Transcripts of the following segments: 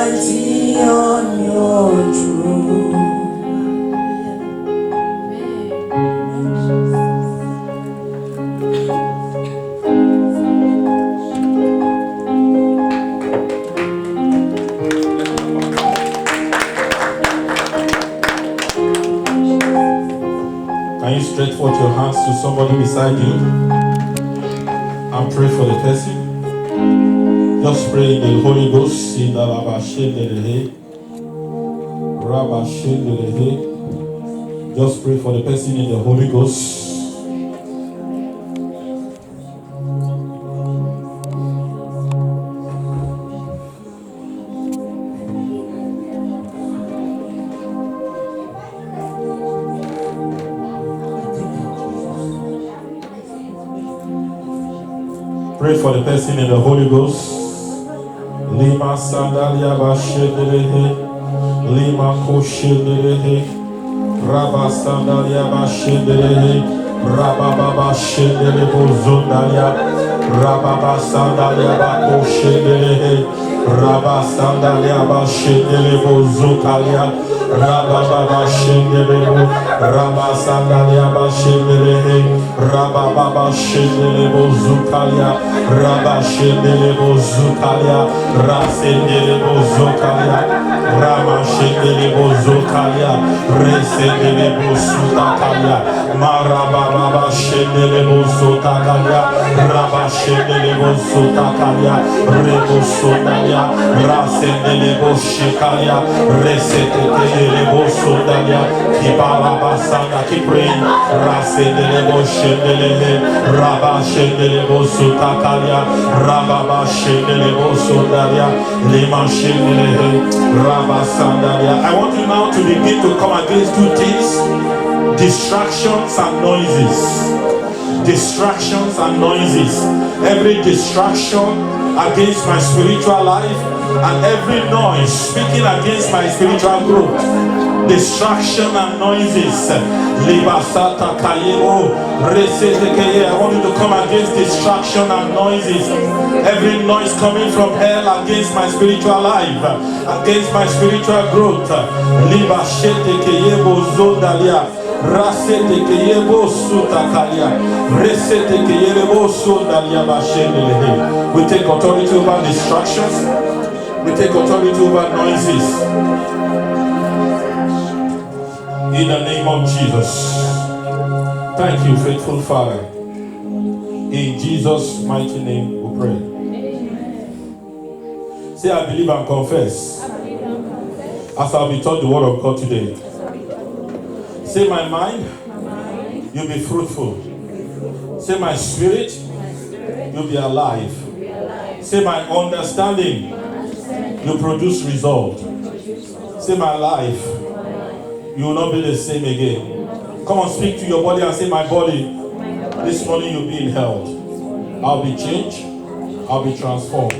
mighty on your throne. Can you stretch forth your hands to somebody beside you and pray for the person? Just pray in the Holy Ghost. Just pray for the person in the Holy Ghost. Pray for the person in the Holy Ghost. Lima sandalia bashenderehe, Lima koshenderehe, Rabba sandalia bashenderehe, Rabba baba shenderebo zondalia, Rabba sandalia bakoshenderehe, Rabba sandalia bashenderebo zokalia, Rabba baba shenderebo, Rabba sandalia bashenderehe, Rabba baba shenderebo zokalia, Rabba shenderebo zokalia, Rasenderebo zokalia, Rama shenderebo zokalia, Resenderebo sutakalia, Maraba baba shenderebo zotakalia, Rabba shenderebo zotakalia, Rebo sodalia, Rasenderebo shikalia, Resetetelebo sodalia, Kibaraba sanda, keep praying, Rasenderebo shenderebo, Rabba shenderebo zotakalia, Rabba shenderebo sodalia, Lima shenderebo, Rabba sandalia. I want you now to begin to come against two things: distractions and noises. Distractions and noises. Every distraction against my spiritual life and every noise speaking against my spiritual growth. Distraction and noises. I want you to come against distraction and noises. Every noise coming from hell against my spiritual life, against my spiritual growth. Rasete keyebo sutakalia, resete keyebo sundalia bashendele. We take authority over distractions. We take authority over noises. In the name of Jesus. Thank you, faithful Father. In Jesus' mighty name we pray. Amen. Say, I believe and confess. As I'll be taught the word of God today. Say, my mind, you'll be fruitful. Say, my spirit, you'll be alive. Say, my understanding, you'll produce result. Say, my life, you will not be the same again. Come on, speak to your body and say, my body, this morning you'll be in health. I'll be changed. I'll be transformed.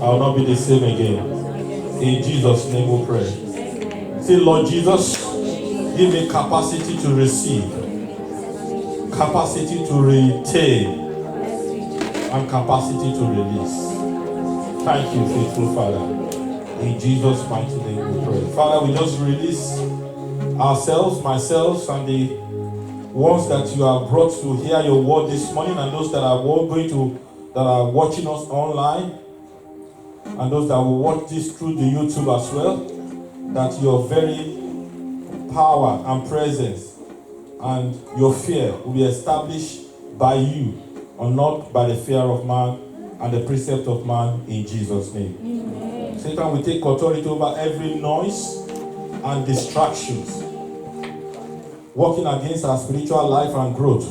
I'll not be the same again. In Jesus' name we pray. Say, Lord Jesus, give me capacity to receive, capacity to retain, and capacity to release. Thank you, faithful Father. In Jesus' mighty name we pray. Father, we just release ourselves, myself, and the ones that you have brought to hear your word this morning, and those that are watching us online, and those that will watch this through the YouTube as well, that your very power and presence and your fear will be established by you, or not by the fear of man and the precept of man, in Jesus' name. Amen. Satan will take authority over every noise and distractions working against our spiritual life and growth.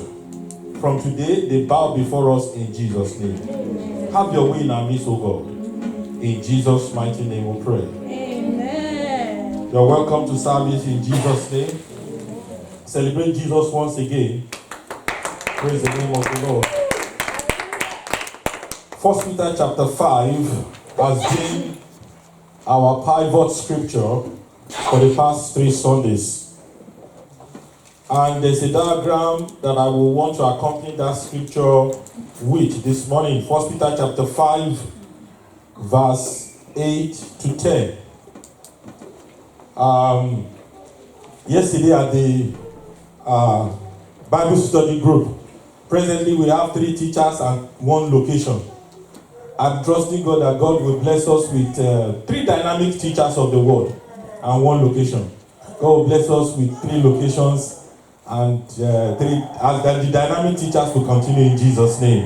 From today, they bow before us in Jesus' name. Amen. Have your way in our midst, O God. In Jesus' mighty name we pray. Amen. You're welcome to service in Jesus' name. Celebrate Jesus once again. Praise the name of the Lord. 1 Peter chapter 5 has been our pivot scripture for the past 3 Sundays. And there's a diagram that I will want to accompany that scripture with this morning. 1 Peter chapter 5, verse 8 to 10. Yesterday at the Bible study group, presently we have 3 teachers and 1 location. I'm trusting God that God will bless us with 3 dynamic teachers of the word and 1 location. God will bless us with 3 locations and 3, as the dynamic teachers will continue in Jesus' name.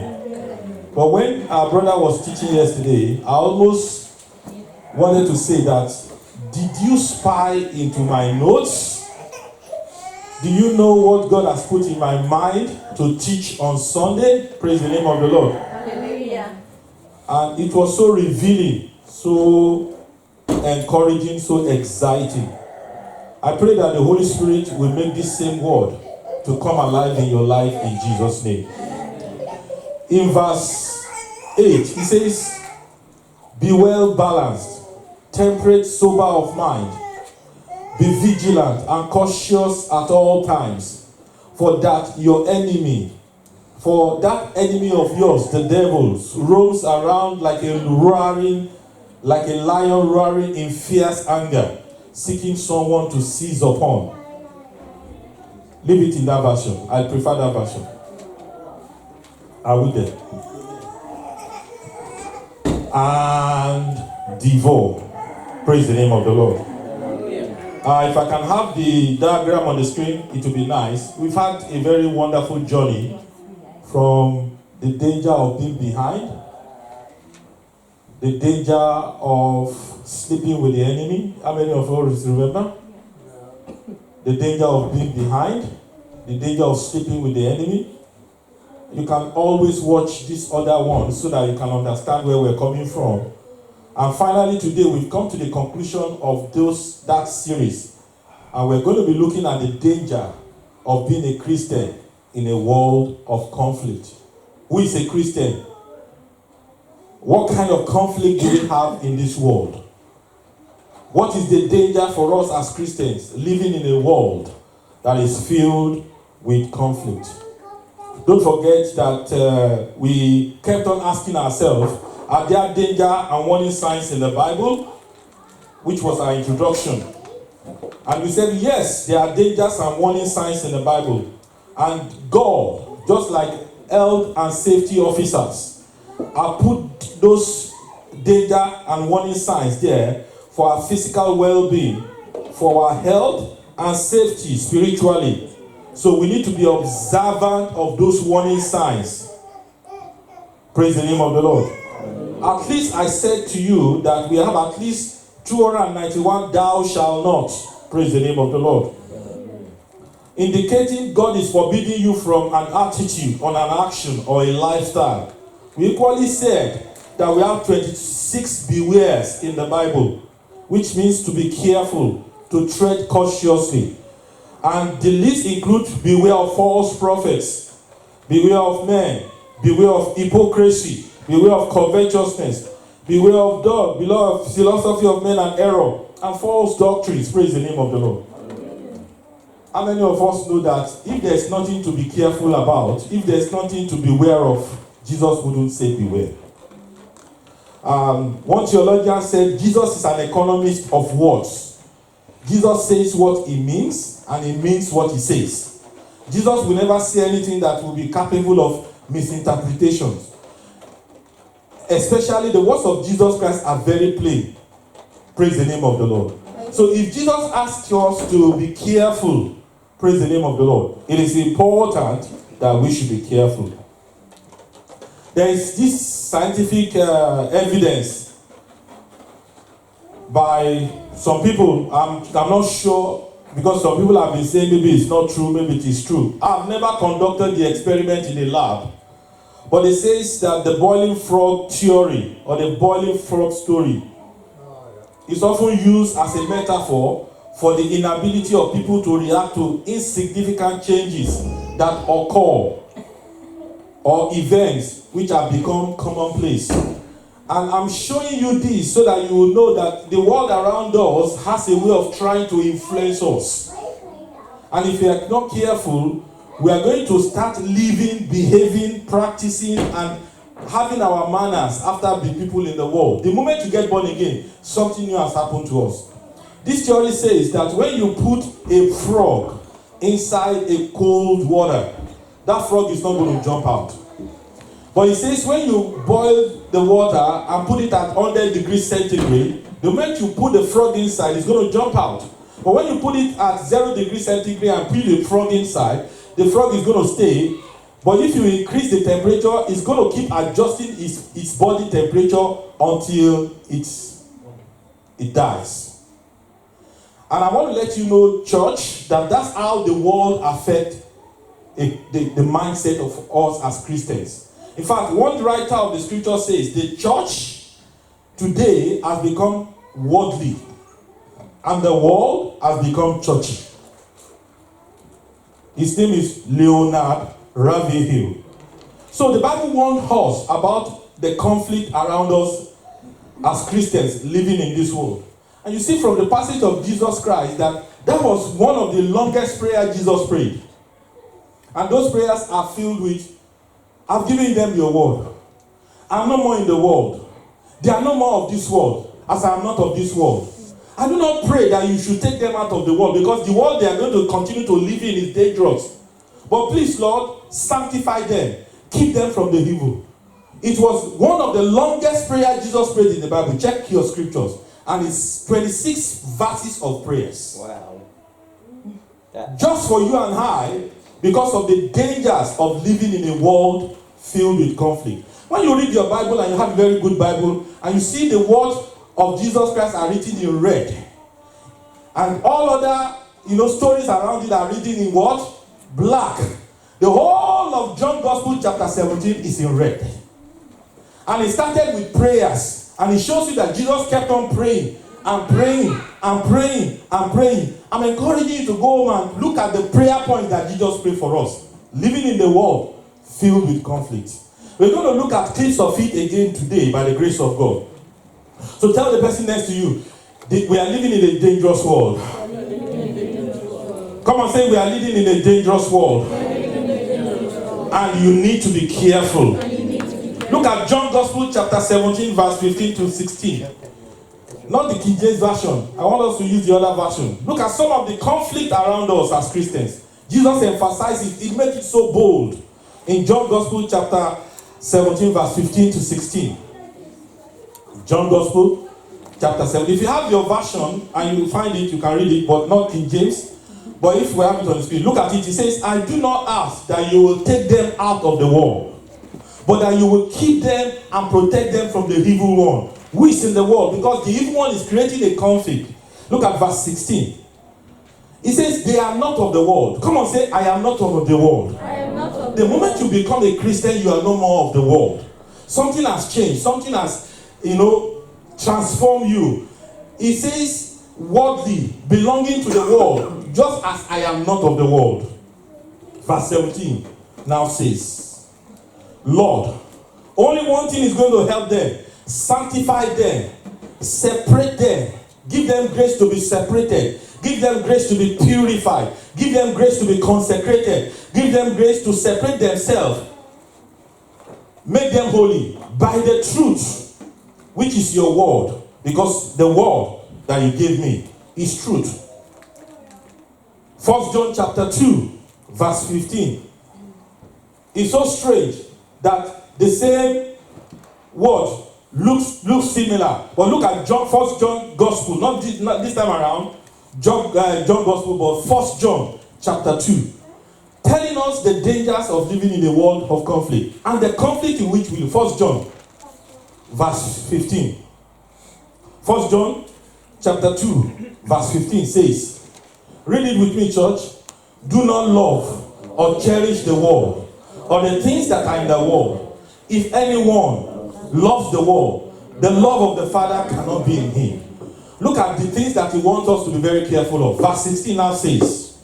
But when our brother was teaching yesterday, I almost wanted to say that, did you spy into my notes? Do you know what God has put in my mind to teach on Sunday? Praise the name of the Lord. Hallelujah. And it was so revealing, so encouraging, so exciting. I pray that the Holy Spirit will make this same word to come alive in your life in Jesus' name. In verse 8, he says, be well balanced, temperate, sober of mind, be vigilant and cautious at all times, for that enemy of yours, the devil, roams around like a lion roaring in fierce anger, seeking someone to seize upon. Leave it in that version. I prefer that version. Are we there? And devour. Praise the name of the Lord. If I can have the diagram on the screen, it will be nice. We've had a very wonderful journey from the danger of being behind, the danger of sleeping with the enemy. How many of us remember? The danger of being behind, the danger of sleeping with the enemy. You can always watch this other one so that you can understand where we're coming from. And finally today we've come to the conclusion of that series. And we're going to be looking at the danger of being a Christian in a world of conflict. Who is a Christian? What kind of conflict do we have in this world? What is the danger for us as Christians living in a world that is filled with conflict? Don't forget that we kept on asking ourselves, are there danger and warning signs in the Bible? Which was our introduction. And we said, yes, there are dangers and warning signs in the Bible. And God, just like health and safety officers, have put those danger and warning signs there for our physical well-being, for our health and safety spiritually. So we need to be observant of those warning signs. Praise the name of the Lord. At least I said to you that we have at least 291 thou shalt not. Praise the name of the Lord. Indicating God is forbidding you from an attitude, on an action, or a lifestyle. We equally said that we have 26 bewares in the Bible, which means to be careful, to tread cautiously. And the list includes beware of false prophets, beware of men, beware of hypocrisy, beware of covetousness, beware of dog, beware of philosophy of men and error, and false doctrines. Praise the name of the Lord. How many of us know that if there's nothing to be careful about, if there's nothing to beware of, Jesus wouldn't say beware? One theologian said Jesus is an economist of words. Jesus says what he means, and he means what he says. Jesus will never say anything that will be capable of misinterpretations. Especially the words of Jesus Christ are very plain. Praise the name of the Lord. So if Jesus asks us to be careful, praise the name of the Lord, it is important that we should be careful. There is this scientific evidence by some people. I'm not sure, because some people have been saying maybe it's not true, maybe it is true. I've never conducted the experiment in a lab, but it says that the boiling frog theory or the boiling frog story is often used as a metaphor for the inability of people to react to insignificant changes that occur or events which have become commonplace. And I'm showing you this so that you will know that the world around us has a way of trying to influence us. And if we are not careful, we are going to start living, behaving, practicing, and having our manners after the people in the world. The moment you get born again, something new has happened to us. This theory says that when you put a frog inside a cold water, that frog is not going to jump out. But it says when you boil the water and put it at 100 degrees centigrade, the moment you put the frog inside, it's going to jump out. But when you put it at 0 degrees centigrade and put the frog inside, the frog is going to stay. But if you increase the temperature, it's going to keep adjusting its body temperature until it dies. And I want to let you know, church, that that's how the world affects the mindset of us as Christians. In fact, one writer of the scripture says the church today has become worldly and the world has become churchy. His name is Leonard Ravenhill. So the Bible warns us about the conflict around us as Christians living in this world. And you see from the passage of Jesus Christ that was one of the longest prayers Jesus prayed. And those prayers are filled with, I've given them your word. I'm no more in the world. They are no more of this world, as I am not of this world. I do not pray that you should take them out of the world, because the world they are going to continue to live in is dangerous. But please, Lord, sanctify them. Keep them from the evil. It was one of the longest prayers Jesus prayed in the Bible. Check your scriptures. And it's 26 verses of prayers. Wow. Just for you and I, because of the dangers of living in a world filled with conflict. When you read your Bible and you have a very good Bible, and you see the words of Jesus Christ are written in red, and all other stories around it are written in what? Black. The whole of John Gospel chapter 17 is in red. And it started with prayers. And it shows you that Jesus kept on praying and praying and praying and praying. I'm encouraging you to go home and look at the prayer points that Jesus prayed for us. Living in the world filled with conflict. We're going to look at clips of it again today by the grace of God. So tell the person next to you, we are living in a dangerous world. Come on, say we are living in a dangerous world. And you need to be careful. Look at John Gospel chapter 17 verse 15 to 16. Not the King James version. I want us to use the other version. Look at some of the conflict around us as Christians. Jesus emphasizes it. He makes it so bold. In John Gospel chapter 17 verse 15 to 16. John Gospel chapter 7. If you have your version and you find it, you can read it, but not King James. But if we have it on the screen, look at it. It says, I do not ask that you will take them out of the world, but that you will keep them and protect them from the evil one, who is in the world, because the evil one is creating a conflict. Look at verse 16. It says, they are not of the world. Come on, say, I am not of the world. I am not of The moment you become a Christian, you are no more of the world. Something has changed. Something has, transformed you. It says, worldly, belonging to the world, just as I am not of the world. Verse 17 now says, Lord, only one thing is going to help them. Sanctify them. Separate them. Give them grace to be separated. Give them grace to be purified. Give them grace to be consecrated. Give them grace to separate themselves. Make them holy by the truth, which is your word. Because the word that you gave me is truth. 1 John chapter 2, verse 15. It's so strange that the same word looks similar. But look at 1 John Gospel, not this time around, John Gospel, but 1 John chapter 2. Telling us the dangers of living in a world of conflict. And the conflict in which we live. 1 John, verse 15. 1 John chapter 2, verse 15 says, read it with me, church. Do not love or cherish the world or the things that are in the world. If anyone loves the world, the love of the Father cannot be in him. Look at the things that he wants us to be very careful of. Verse 16 now says,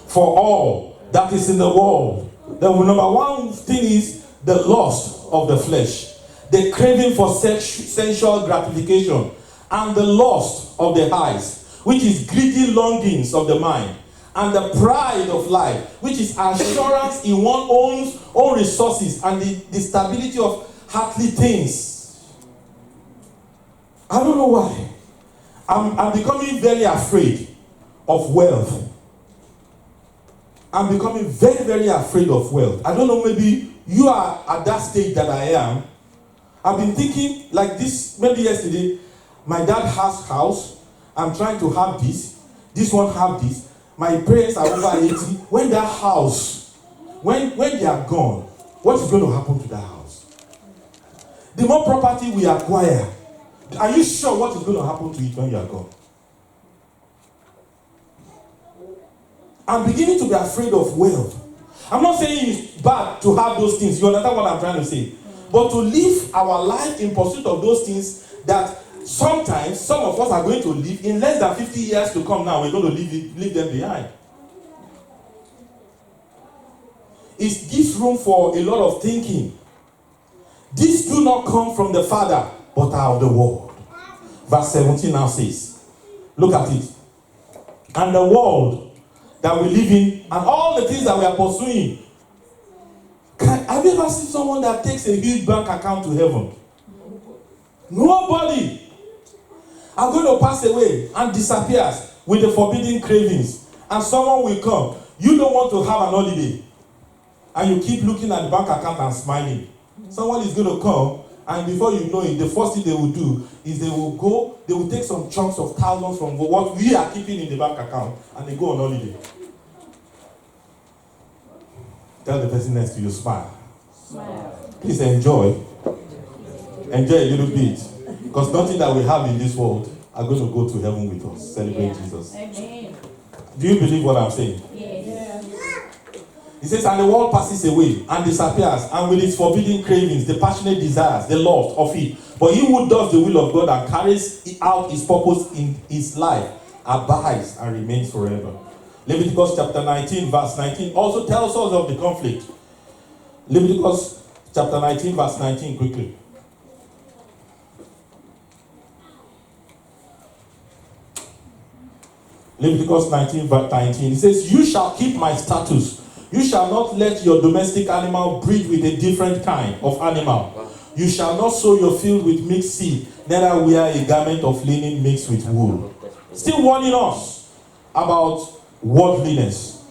for all that is in the world, the number one thing is the lust of the flesh, the craving for sensual gratification, and the lust of the eyes, which is greedy longings of the mind. and the pride of life, which is assurance in one's own resources and the stability of earthly things. I don't know why. I'm becoming very afraid of wealth. I'm becoming very, very afraid of wealth. I don't know, maybe you are at that stage that I am. I've been thinking like this, maybe yesterday, my dad has house. I'm trying to have this. This one have this. My parents are over 80. When that house, when they are gone, what is going to happen to that house? The more property we acquire, are you sure what is going to happen to it when you are gone? I'm beginning to be afraid of wealth. I'm not saying it's bad to have those things. You understand what I'm trying to say? But to live our life in pursuit of those things that sometimes some of us are going to live in less than 50 years to come now, we're going to leave them behind. It gives room for a lot of thinking. These do not come from the Father, but are of the world. Verse 17 now says, look at it. And the world that we live in and all the things that we are pursuing. Have you ever seen someone that takes a huge bank account to heaven? Nobody. Are going to pass away and disappears with the forbidden cravings. And someone will come. You don't want to have an holiday. And you keep looking at the bank account and smiling. Someone is going to come, and before you know it, the first thing they will do is they will take some chunks of thousands from what we are keeping in the bank account, and they go on holiday. Tell the person next to you, smile. Please enjoy. Enjoy a little bit. Because nothing that we have in this world are going to go to heaven with us. Celebrate Jesus. Amen. Do you believe what I'm saying? Yes. He says, and the world passes away and disappears, and with its forbidden cravings, the passionate desires, the lust of it. But he who does the will of God and carries out his purpose in his life abides and remains forever. Leviticus chapter 19, verse 19 also tells us of the conflict. Leviticus chapter 19, verse 19, quickly. Leviticus 19, verse 19. It says, you shall keep my statutes. You shall not let your domestic animal breed with a different kind of animal. You shall not sow your field with mixed seed, neither wear a garment of linen mixed with wool. Still warning us about worldliness.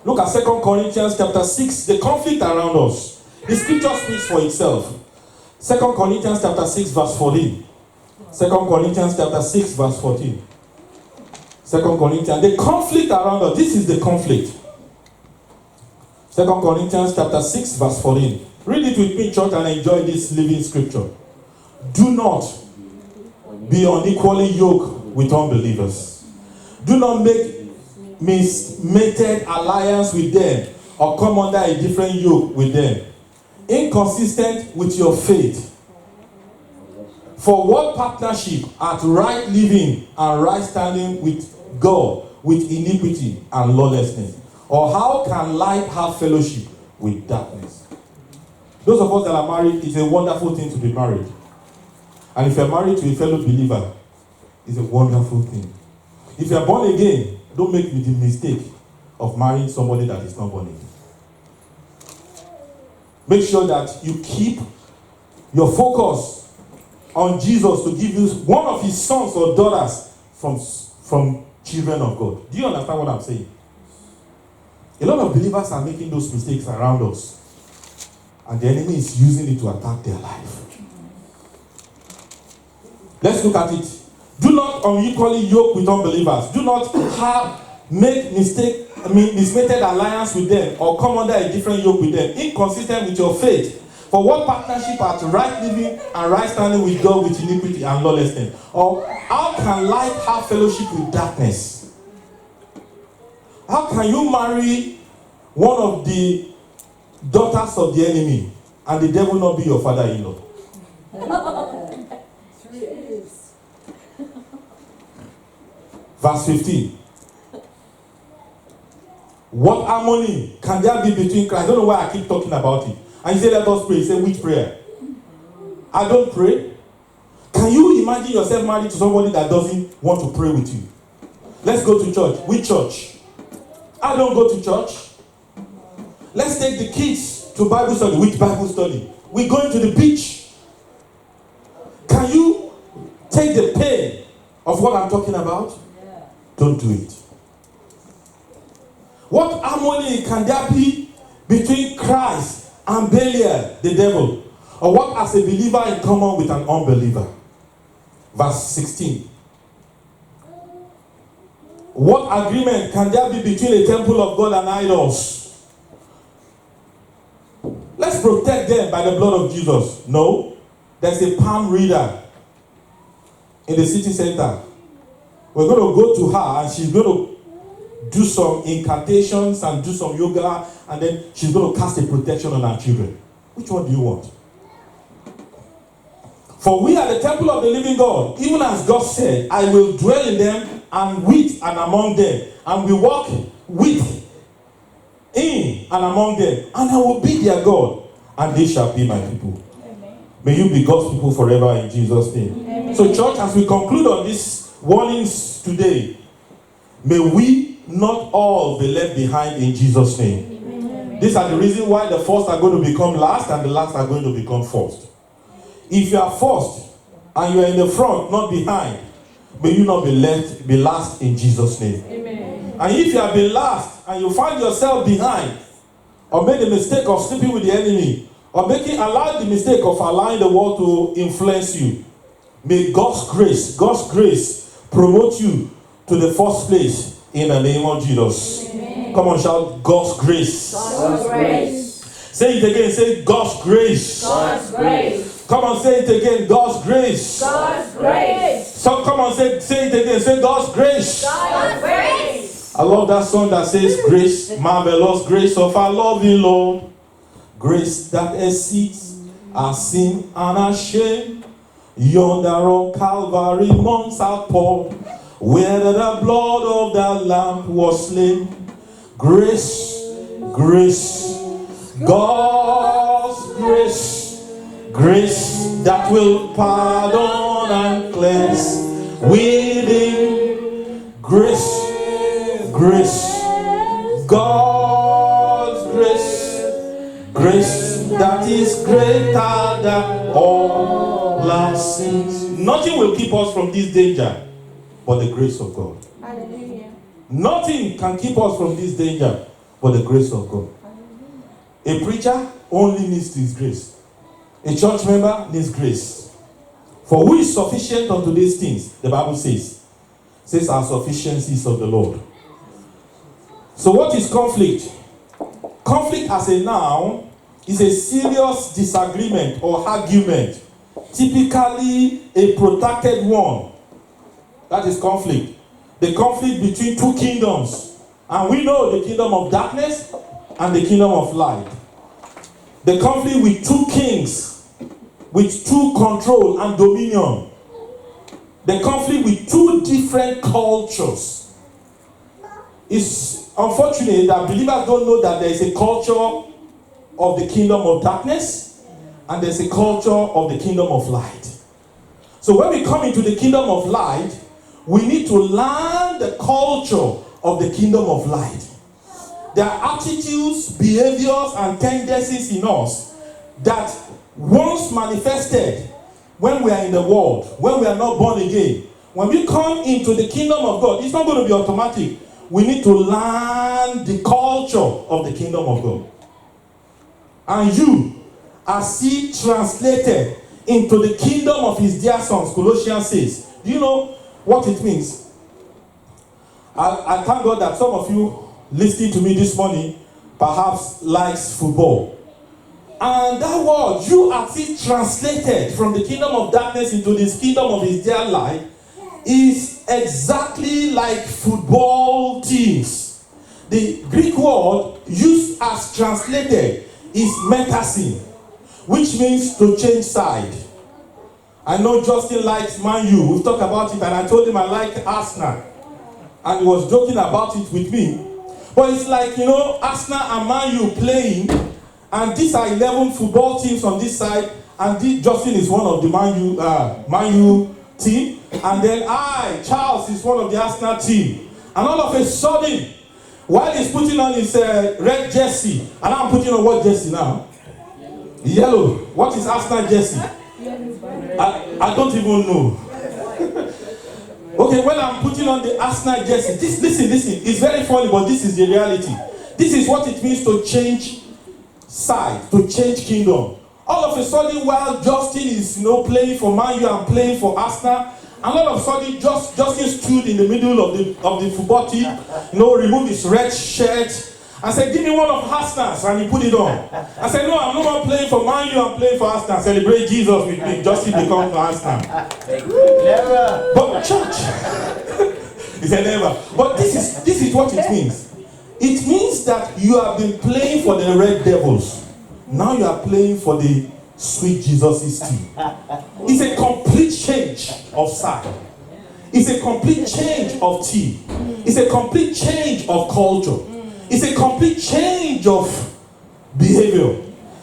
Look at 2 Corinthians chapter 6, the conflict around us. The scripture speaks for itself. 2 Corinthians chapter 6, verse 14. 2 Corinthians chapter 6, verse 14. 2 Corinthians, the conflict around us. This is the conflict. 2 Corinthians chapter 6, verse 14. Read it with me, church, and enjoy this living scripture. Do not be unequally yoked with unbelievers. Do not make mismated alliance with them or come under a different yoke with them, inconsistent with your faith. For what partnership at right living and right standing with God with iniquity and lawlessness? Or how can light have fellowship with darkness? Those of us that are married, it's a wonderful thing to be married. And if you're married to a fellow believer, it's a wonderful thing. If you're born again, don't make the mistake of marrying somebody that is not born again. Make sure that you keep your focus on Jesus to give you one of his sons or daughters from children of God. Do you understand what I'm saying? A lot of believers are making those mistakes around us, and the enemy is using it to attack their life. Let's look at it. Do not unequally yoke with unbelievers. Do not make mismated alliance with them or come under a different yoke with them, inconsistent with your faith. For what partnership at right living and right standing with God with iniquity and lawlessness? Or how can light have fellowship with darkness? How can you marry one of the daughters of the enemy and the devil not be your father-in-law? Verse 15. What harmony can there be between Christ? I don't know why I keep talking about it. And you say, let us pray. You say, which prayer? I don't pray. Can you imagine yourself married to somebody that doesn't want to pray with you? Let's go to church. Which church? I don't go to church. Let's take the kids to Bible study. Which Bible study? We're going to the beach. Can you take the pain of what I'm talking about? Don't do it. What harmony can there be between Christ and Belial, the devil? Or what has a believer in common with an unbeliever? Verse 16. What agreement can there be between a temple of God and idols? Let's protect them by the blood of Jesus. No. There's a palm reader in the city center. We're going to go to her and she's going to do some incantations and do some yoga, and then she's going to cast a protection on our children. Which one do you want? For we are the temple of the living God, even as God said, I will dwell in them and with and among them, and will walk with, in and among them, and I will be their God, and they shall be my people. Amen. May you be God's people forever in Jesus' name. Amen. So church, as we conclude on these warnings today, may we not all be left behind in Jesus' name. Amen. These are the reasons why the first are going to become last and the last are going to become first. If you are first and you are in the front, not behind, may you not be last in Jesus' name. Amen. And if you have been last and you find yourself behind, or made the mistake of sleeping with the enemy, or allowed the mistake of allowing the world to influence you, may God's grace promote you to the first place in the name of Jesus. Amen. Come on, shout God's grace. God's grace. Say it again, say God's grace. God's grace. Come on, say it again, God's grace. God's grace. So come on, say it again, say God's grace. God's grace. I love that song that says, grace, marvelous grace of our loving Lord. Grace that exceeds our sin and our shame. Yonder on Calvary months outpoured, where the blood of the Lamb was slain. Grace, grace, God's grace. Grace that will pardon and cleanse within. Grace, grace, God's grace. Grace that is greater than all our sins. Nothing will keep us from this danger but the grace of God. Hallelujah. Nothing can keep us from this danger but the grace of God. Hallelujah. A preacher only needs His grace. A church member needs grace. For who is sufficient unto these things? The Bible says our sufficiency is of the Lord. So what is conflict? Conflict as a noun is a serious disagreement or argument, typically a protracted one. That is conflict. The conflict between two kingdoms. And we know the kingdom of darkness and the kingdom of light. The conflict with two kings, with two control and dominion. The conflict with two different cultures. It's unfortunate that believers don't know that there is a culture of the kingdom of darkness and there's a culture of the kingdom of light. So when we come into the kingdom of light, we need to learn the culture of the kingdom of light. There are attitudes, behaviors, and tendencies in us that once manifested when we are in the world, when we are not born again, when we come into the kingdom of God, it's not going to be automatic. We need to learn the culture of the kingdom of God. And you are see translated into the kingdom of his dear sons, Colossians says. Do you know what it means? I thank God that some of you listening to me this morning perhaps likes football. And that word, you are see translated from the kingdom of darkness into this kingdom of his dear light, is exactly like football teams. The Greek word used as translated is metasin, which means to change side. I know Justin likes Man U. We've talked about it, and I told him I like Arsenal. And he was joking about it with me. But it's like, Arsenal and Man U playing, and these are 11 football teams on this side, and Justin is one of the Man U team, and then Charles, is one of the Arsenal team. And all of a sudden, While he's putting on his red jersey, and I'm putting on what jersey now? Yellow. What is Arsenal jersey? I don't even know. Okay, when I'm putting on the Arsenal jersey, listen, it's very funny, but this is the reality. This is what it means to change side, to change kingdom. All of a sudden, while Justin is, playing for Man U and playing for Arsenal, and all of a sudden, Justin stood in the middle of the football team, removed his red shirt, and said, "Give me one of Arsenal's," and he put it on. I said, "No, I'm not playing for Man U, I'm playing for Arsenal. Celebrate Jesus with me. Justin becomes Arsenal." Never. But church, he said never. But this is what it means. It means that you have been playing for the Red Devils. Now you are playing for the Sweet Jesus' team. It's a complete change of side. It's a complete change of team. It's a complete change of culture. It's a complete change of behavior.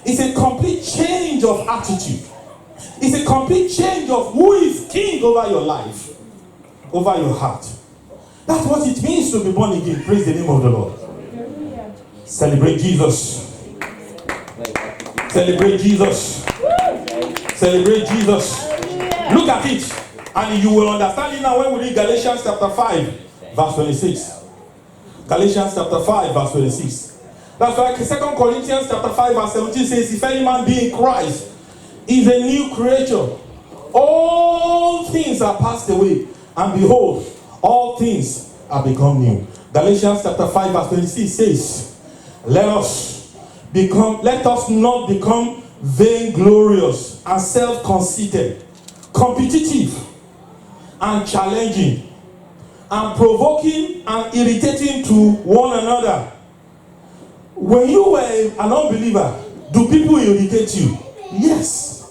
It's a complete change of attitude. It's a complete change of who is king over your life, over your heart. That's what it means to be born again. Praise the name of the Lord. Celebrate Jesus. Celebrate Jesus. Celebrate Jesus. Look at it, and you will understand it now when we read Galatians chapter 5, verse 26. Galatians chapter 5, verse 26. That's why 2 Corinthians chapter 5, verse 17 says, "If any man be in Christ, is a new creature. All things are passed away, and behold, all things are become new." Galatians chapter 5, verse 26 says, let us not become vainglorious and self-conceited, competitive and challenging, and provoking and irritating to one another. When you were an unbeliever, do people irritate you? Yes.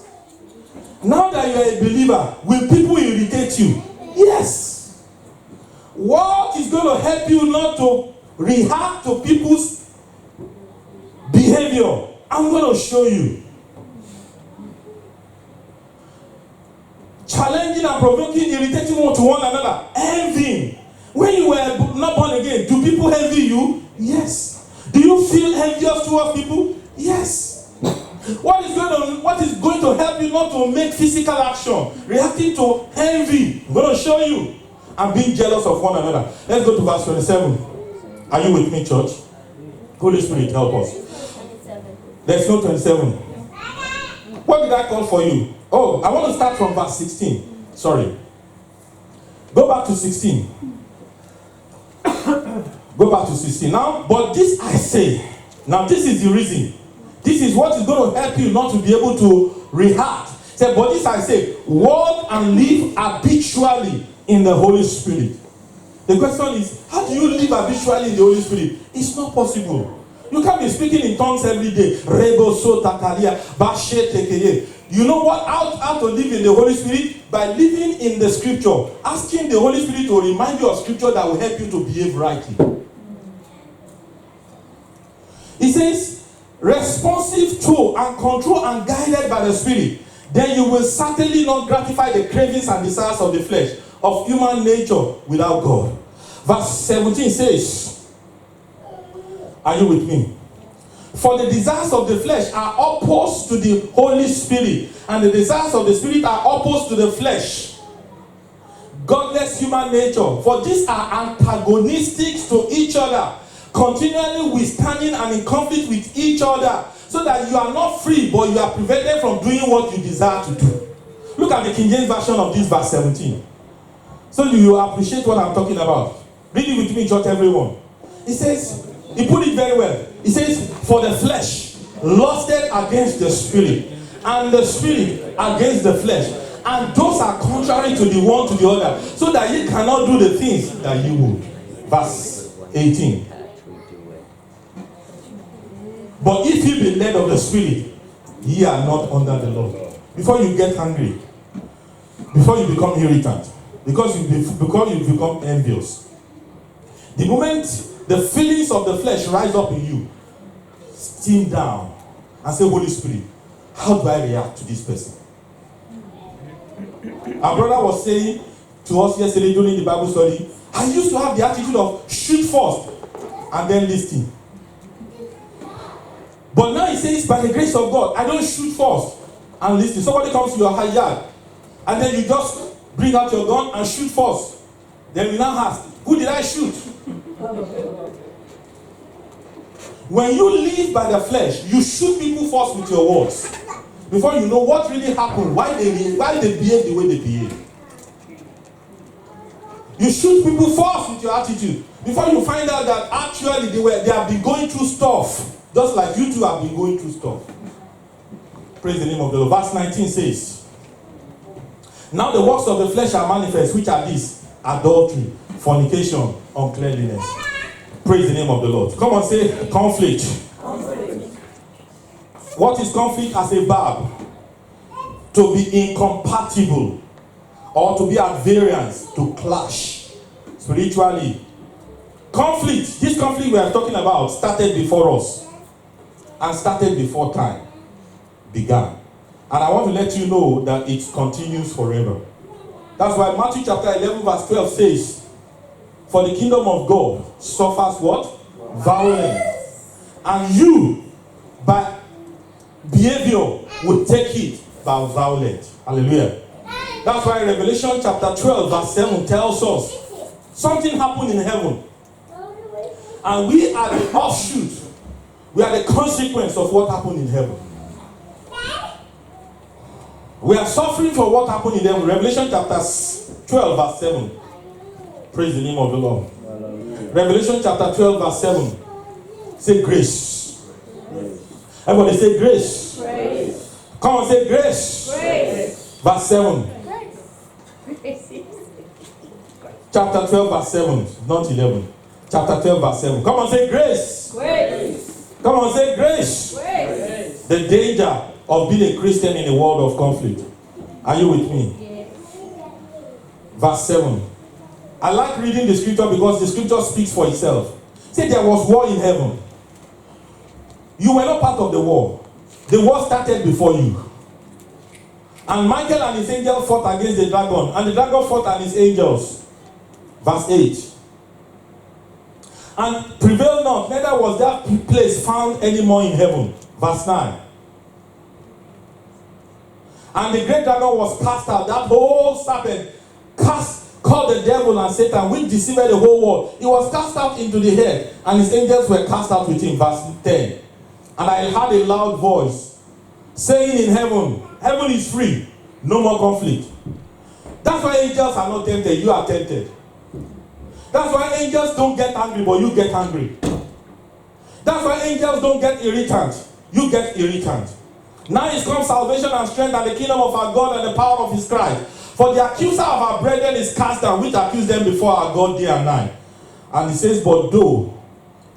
Now that you are a believer, will people irritate you? Yes. What is going to help you not to react to people's behavior? I'm going to show you. Challenging and provoking, irritating one to one another, envying. When you were not born again, do people envy you? Yes. Do you feel envious towards people? Yes. What is going to help you not to make physical action, reacting to envy? I'm going to show you. And being jealous of one another. Let's go to verse 27. Are you with me, church? Holy Spirit, help us. There's no 27. What did I call for you? Oh, I want to start from verse 16. Sorry. Go back to 16. Go back to 16. Now, but this I say. Now, this is the reason. This is what is going to help you not to be able to react. Say, but this I say, walk and live habitually in the Holy Spirit. The question is, how do you live habitually in the Holy Spirit? It's not possible. You can't be speaking in tongues every day. You know what? How to live in the Holy Spirit? By living in the scripture. Asking the Holy Spirit to remind you of scripture that will help you to behave rightly. He says, responsive to and controlled and guided by the Spirit, then you will certainly not gratify the cravings and desires of the flesh, of human nature without God. Verse 17 says, are you with me? For the desires of the flesh are opposed to the Holy Spirit, and the desires of the Spirit are opposed to the flesh. Godless human nature, for these are antagonistic to each other, continually withstanding and in conflict with each other, so that you are not free, but you are prevented from doing what you desire to do. Look at the King James version of this verse 17. So do you appreciate what I'm talking about? Read it with me, church, everyone. It says, he put it very well. He says, for the flesh lusted against the spirit, and the spirit against the flesh. And those are contrary to the one to the other, so that ye cannot do the things that you would. Verse 18. But if ye be led of the Spirit, ye are not under the law. Before you get angry, before you become irritant, because you become envious, the moment the feelings of the flesh rise up in you, steam down and say, Holy Spirit, how do I react to this person? Our brother was saying to us yesterday during the Bible study, I used to have the attitude of shoot first. and then listen. But now he says, by the grace of God, I don't shoot first and listen. Somebody comes to your yard, and then you just bring out your gun and shoot first. Then you now ask, who did I shoot? When you live by the flesh, you shoot people first with your words before you know what really happened, why they behave the way they behave. You shoot people first with your attitude before you find out that actually they have been going through stuff, just like you two have been going through stuff. Praise the name of the Lord. Verse 19 says, now the works of the flesh are manifest, which are these: adultery, fornication, uncleanliness. Praise the name of the Lord. Come on, say conflict. What is conflict as a verb? To be incompatible or to be at variance, to clash spiritually. Conflict, this conflict we are talking about started before us and started before time began. And I want to let you know that it continues forever. That's why Matthew chapter 11 verse 12 says, for the kingdom of God suffers what? Violence. And you, by behavior, will take it by violence. Hallelujah. That's why Revelation chapter 12 verse 7 tells us something happened in heaven. And we are the offshoot. We are the consequence of what happened in heaven. We are suffering for what happened in heaven. Revelation chapter 12 verse 7. Praise the name of the Lord. Hallelujah. Revelation chapter 12 verse 7. Say grace. Everybody say grace. Grace. Come on, say grace. Grace. Verse 7. Chapter 12 verse 7. Not 11. Chapter 12 verse 7. Come on, say grace. Grace. Come on, say grace. Grace. The danger of being a Christian in a world of conflict. Are you with me? Yes. Verse 7. I like reading the scripture because the scripture speaks for itself. Say there was war in heaven. You were not part of the war. The war started before you. And Michael and his angels fought against the dragon. And the dragon fought and his angels. Verse 8. And prevailed not, neither was that place found any more in heaven. Verse 9. And the great dragon was cast out. That whole serpent called the devil and Satan, which deceived the whole world. He was cast out into the air, and his angels were cast out with him. Verse 10. And I heard a loud voice saying in heaven, heaven is free, no more conflict. That's why angels are not tempted, you are tempted. That's why angels don't get angry, but you get angry. That's why angels don't get irritant, you get irritant. Now is come salvation and strength and the kingdom of our God and the power of his Christ. For the accuser of our brethren is cast down, which accused them before our God day and night. And he says, but though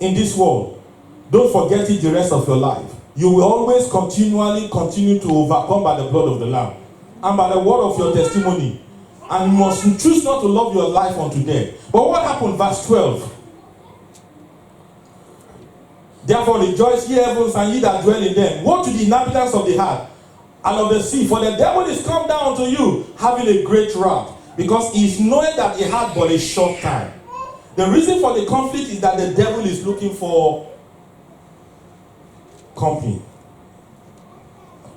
in this world, don't forget it the rest of your life. You will always continually continue to overcome by the blood of the Lamb and by the word of your testimony. And you must choose not to love your life unto death. But what happened? Verse 12. Therefore rejoice, ye heavens, and ye that dwell in them. Woe to the inhabitants of the earth and of the sea, for the devil is come down unto you, having a great wrath, because he is knowing that he had but a short time. The reason for the conflict is that the devil is looking for company.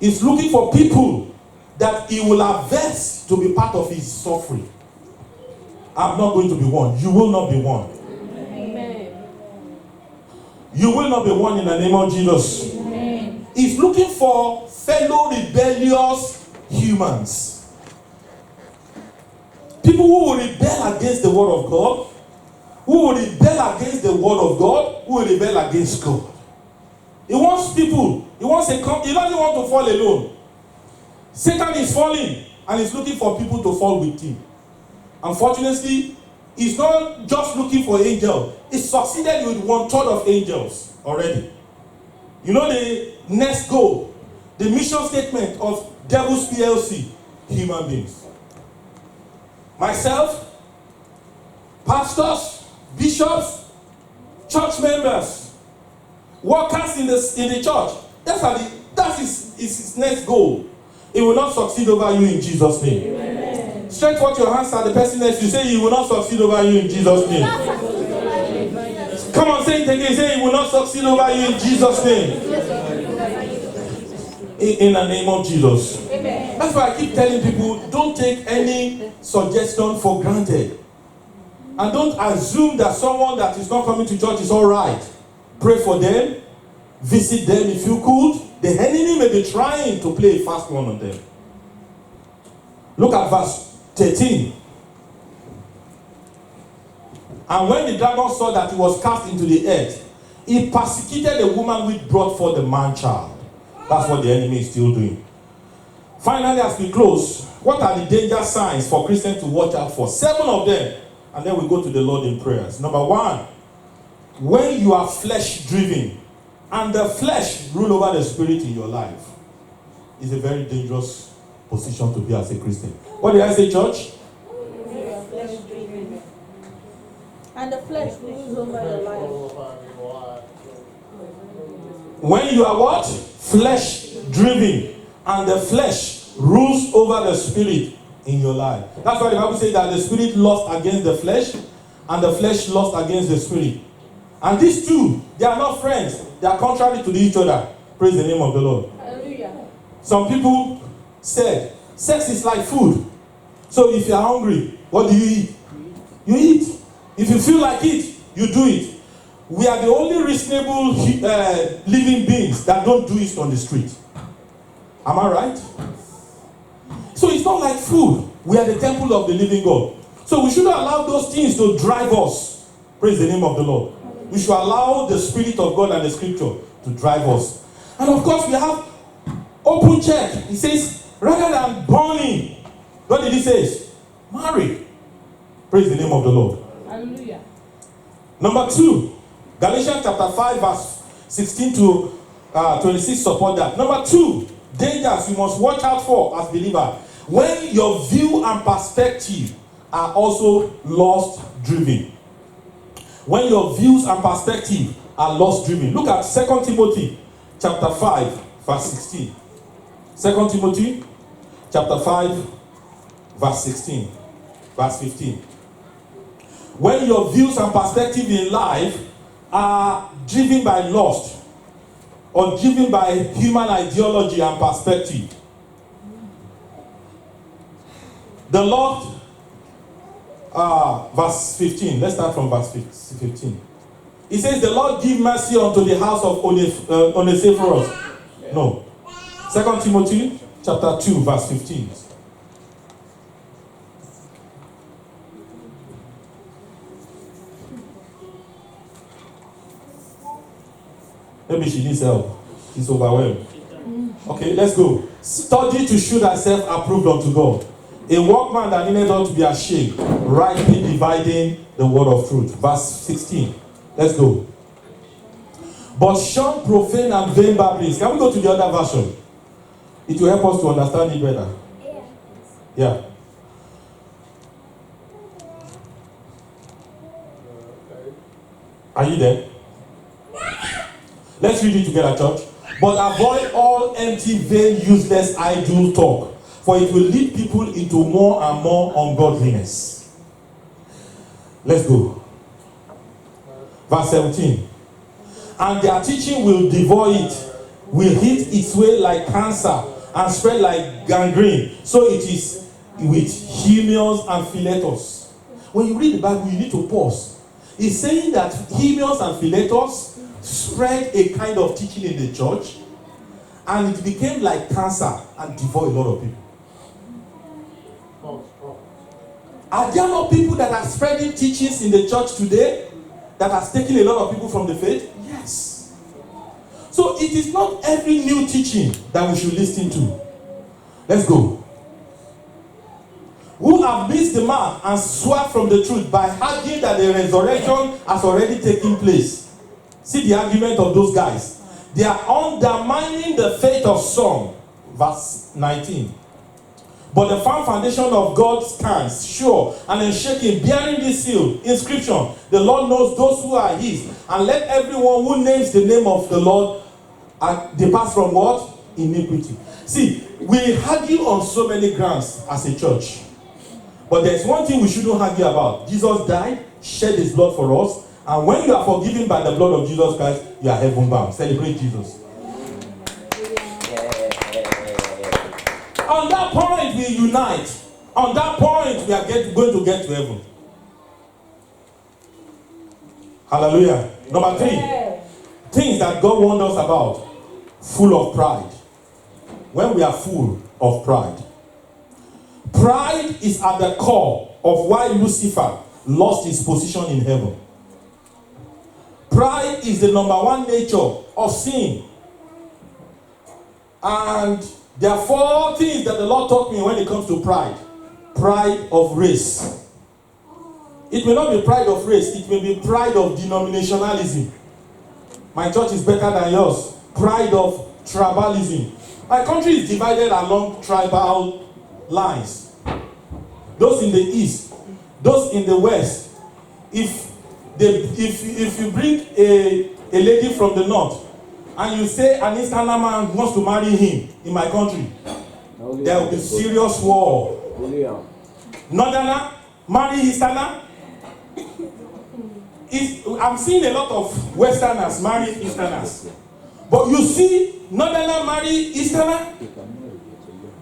He's looking for people that he will averse to be part of his suffering. I'm not going to be one. You will not be one. Amen. You will not be one in the name of Jesus. Amen. He's looking for fellow rebellious humans. People who will rebel against the word of God, who will rebel against the word of God, who will rebel against God. He wants people. He doesn't want to fall alone. Satan is falling and he's looking for people to fall with him. Unfortunately, he's not just looking for angels. He's succeeded with 1/3 of angels already. You know the next goal, the mission statement of Devils PLC, human beings. Myself, pastors, bishops, church members, workers in the church. That is his next goal. It will not succeed over you in Jesus' name. Amen. Stretch forth your hands at the person next to you. Say, he will not succeed over you in Jesus' name. Come on, say it again. Say it will not succeed over you in Jesus' name. In the name of Jesus. Amen. That's why I keep telling people, don't take any suggestion for granted. And don't assume that someone that is not coming to church is all right. Pray for them. Visit them if you could. The enemy may be trying to play a fast one on them. Look at verse 13. And when the dragon saw that he was cast into the earth, he persecuted the woman which brought forth the man-child. That's what the enemy is still doing. Finally, as we close, what are the danger signs for Christians to watch out for? 7 of them. And then we go to the Lord in prayers. Number 1, when you are flesh-driven, and the flesh rule over the spirit in your life, is a very dangerous position to be as a Christian. What did I say, church? And the flesh rules over your life. When you are what? Flesh-driven, and the flesh rules over the spirit in your life. That's why the Bible says that the spirit lusts against the flesh, and the flesh lusts against the spirit. And these two, they are not friends. They are contrary to each other. Praise the name of the Lord. Hallelujah. Some people said, sex is like food. So if you are hungry, what do you eat? You eat. If you feel like it, you do it. We are the only reasonable living beings that don't do it on the street. Am I right? So it's not like food. We are the temple of the living God. So we shouldn't allow those things to drive us. Praise the name of the Lord. We should allow the Spirit of God and the Scripture to drive us. And of course, we have open check. He says, rather than burning, what did he say? Marry. Praise the name of the Lord. Hallelujah. Number 2, Galatians chapter 5, verse 16 to 26 support that. Number 2, dangers you must watch out for as believer. When your view and perspective are also lust-driven. When your views and perspective are lust-driven. Look at 2 Timothy chapter 5, verse 16. 2 Timothy chapter 5, verse 16. Verse 15. When your views and perspective in life are driven by lust or driven by human ideology and perspective, the Lord, verse 15. Let's start from verse 15. He says, the Lord give mercy unto the house of Onesiphorus. No. 2 Timothy chapter 2, verse 15. Maybe she needs help. She's overwhelmed. Okay, let's go. Study to show thyself approved unto God. A workman that needed not to be ashamed, rightly dividing the word of truth. Verse 16. Let's go. But shun profane and vain babblings. Can we go to the other version? It will help us to understand it better. Yeah. Are you there? Let's read it together, church. But avoid all empty, vain, useless, idle talk, for it will lead people into more and more ungodliness. Let's go. Verse 17. And their teaching will devour it, will hit its way like cancer, and spread like gangrene. So it is with Hymenaeus and Philetus. When you read the Bible, you need to pause. It's saying that Hymenaeus and Philetus spread a kind of teaching in the church, and it became like cancer and devoured a lot of people. Are there not people that are spreading teachings in the church today that has taken a lot of people from the faith? Yes. So it is not every new teaching that we should listen to. Let's go. Who have missed the mark and swerved from the truth by arguing that the resurrection has already taken place. See the argument of those guys. They are undermining the faith of some. Verse 19. But the firm foundation of God stands sure and unshaken, bearing this seal, inscription, the Lord knows those who are his, and let everyone who names the name of the Lord depart from what? Iniquity. See, we argue on so many grounds as a church. But there's one thing we shouldn't argue about. Jesus died, shed his blood for us, And when you are forgiven by the blood of Jesus Christ, you are heaven bound. Celebrate Jesus. On that point, we unite. On that point, we are going to get to heaven. Hallelujah. Number 3, things that God warned us about. Full of pride. When we are full of pride. Pride is at the core of why Lucifer lost his position in heaven. Pride is the number 1 nature of sin. And there are 4 things that the Lord taught me when it comes to pride. Pride of race. It may not be pride of race, it may be pride of denominationalism. My church is better than yours. Pride of tribalism. My country is divided along tribal lines. Those in the east, those in the west. If you bring a lady from the north and you say an Easterner man wants to marry him in my country, there will be serious war. Northerner marry Easterner. I'm seeing a lot of Westerners marry Easterners. But you see Northerner marry Easterner,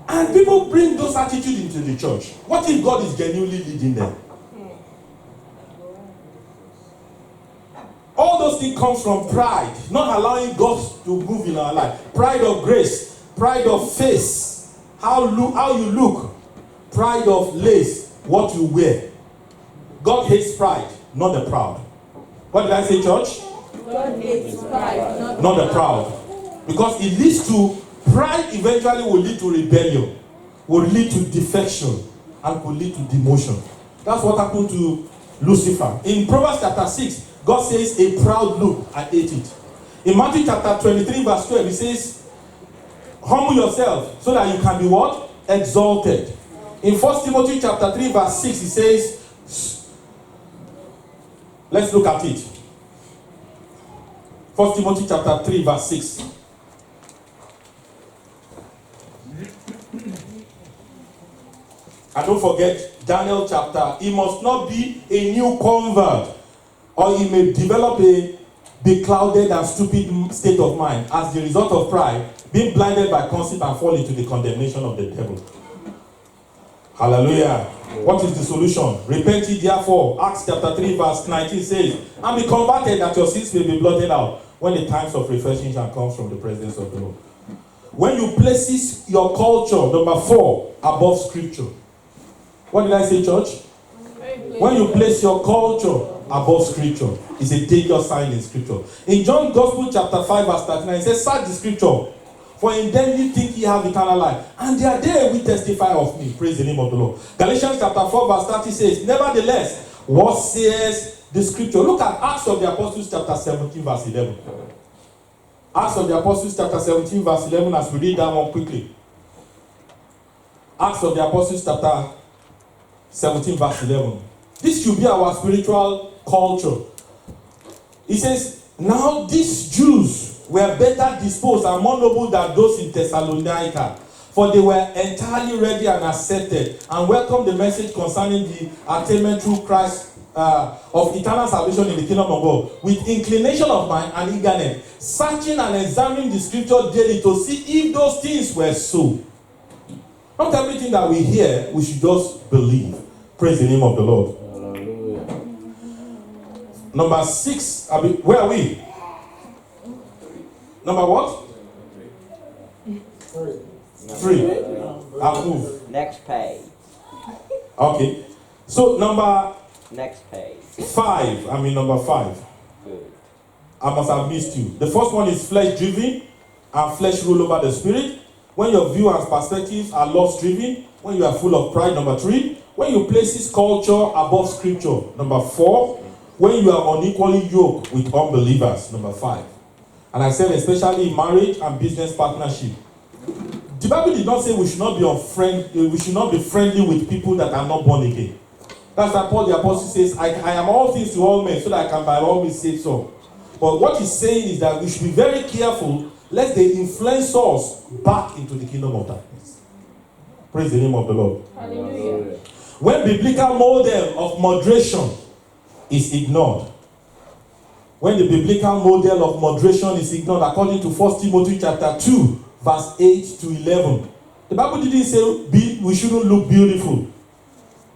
and people bring those attitudes into the church. What if God is genuinely leading them? All those things come from pride, not allowing God to move in our life. Pride of grace, pride of face, how you look, pride of lace, what you wear. God hates pride, not the proud. What did I say, church? God hates pride, not the proud. Because it leads to pride, eventually will lead to rebellion, will lead to defection, and will lead to demotion. That's what happened to Lucifer. In Proverbs chapter 6, God says, a proud look, I hate it. In Matthew chapter 23, verse 12, he says, humble yourself so that you can be what? Exalted. In 1 Timothy chapter 3, verse 6, he says, let's look at it. 1 Timothy chapter 3, verse 6. And don't forget, Daniel chapter, he must not be a new convert, or he may develop a beclouded and stupid state of mind as the result of pride, being blinded by conceit and fall into the condemnation of the devil. Hallelujah. What is the solution? Repent ye therefore. Acts chapter 3 verse 19 says, and be converted that your sins may be blotted out when the times of refreshing shall come from the presence of the Lord. When you place your culture, number 4, above scripture. What did I say, church? When you place your culture above scripture, it's a dangerous sign in scripture. In John Gospel chapter 5 verse 39, it says, search the scripture, for in them you think ye have eternal life, and they are there we testify of me. Praise the name of the Lord. Galatians chapter 4 verse 30 says, nevertheless, what says the scripture? Look at Acts of the Apostles chapter 17 verse 11. Acts of the Apostles chapter 17 verse 11, as we read that one quickly. Acts of the Apostles chapter 17 verse 11. This should be our spiritual culture. He says, now these Jews were better disposed and more noble than those in Thessalonica, for they were entirely ready and accepted and welcomed the message concerning the attainment through Christ of eternal salvation in the kingdom of God, with inclination of mind and eagerness, searching and examining the scripture daily to see if those things were so. Not everything that we hear, we should just believe. Praise the name of the Lord. Hallelujah. Number 6, where are we? Number what? 3. I'll move. Next page. Okay. So next page. 5. Number 5. Good. I must have missed you. The first one is flesh driven, and flesh rule over the spirit. When your view and perspectives are lust driven, when you are full of pride. Number 3. When you place this culture above scripture. Number 4. When you are unequally yoked with unbelievers. Number 5. And I said especially in marriage and business partnership. The Bible did not say we should not be friendly with people that are not born again. That's why Paul the Apostle says, I am all things to all men, so that I can by all means save some. But what he's saying is that we should be very careful lest they influence us back into the kingdom of darkness. Praise the name of the Lord. Hallelujah. When biblical model of moderation is ignored, when the biblical model of moderation is ignored, according to 1 Timothy chapter 2, verse 8 to 11. The Bible didn't say we shouldn't look beautiful,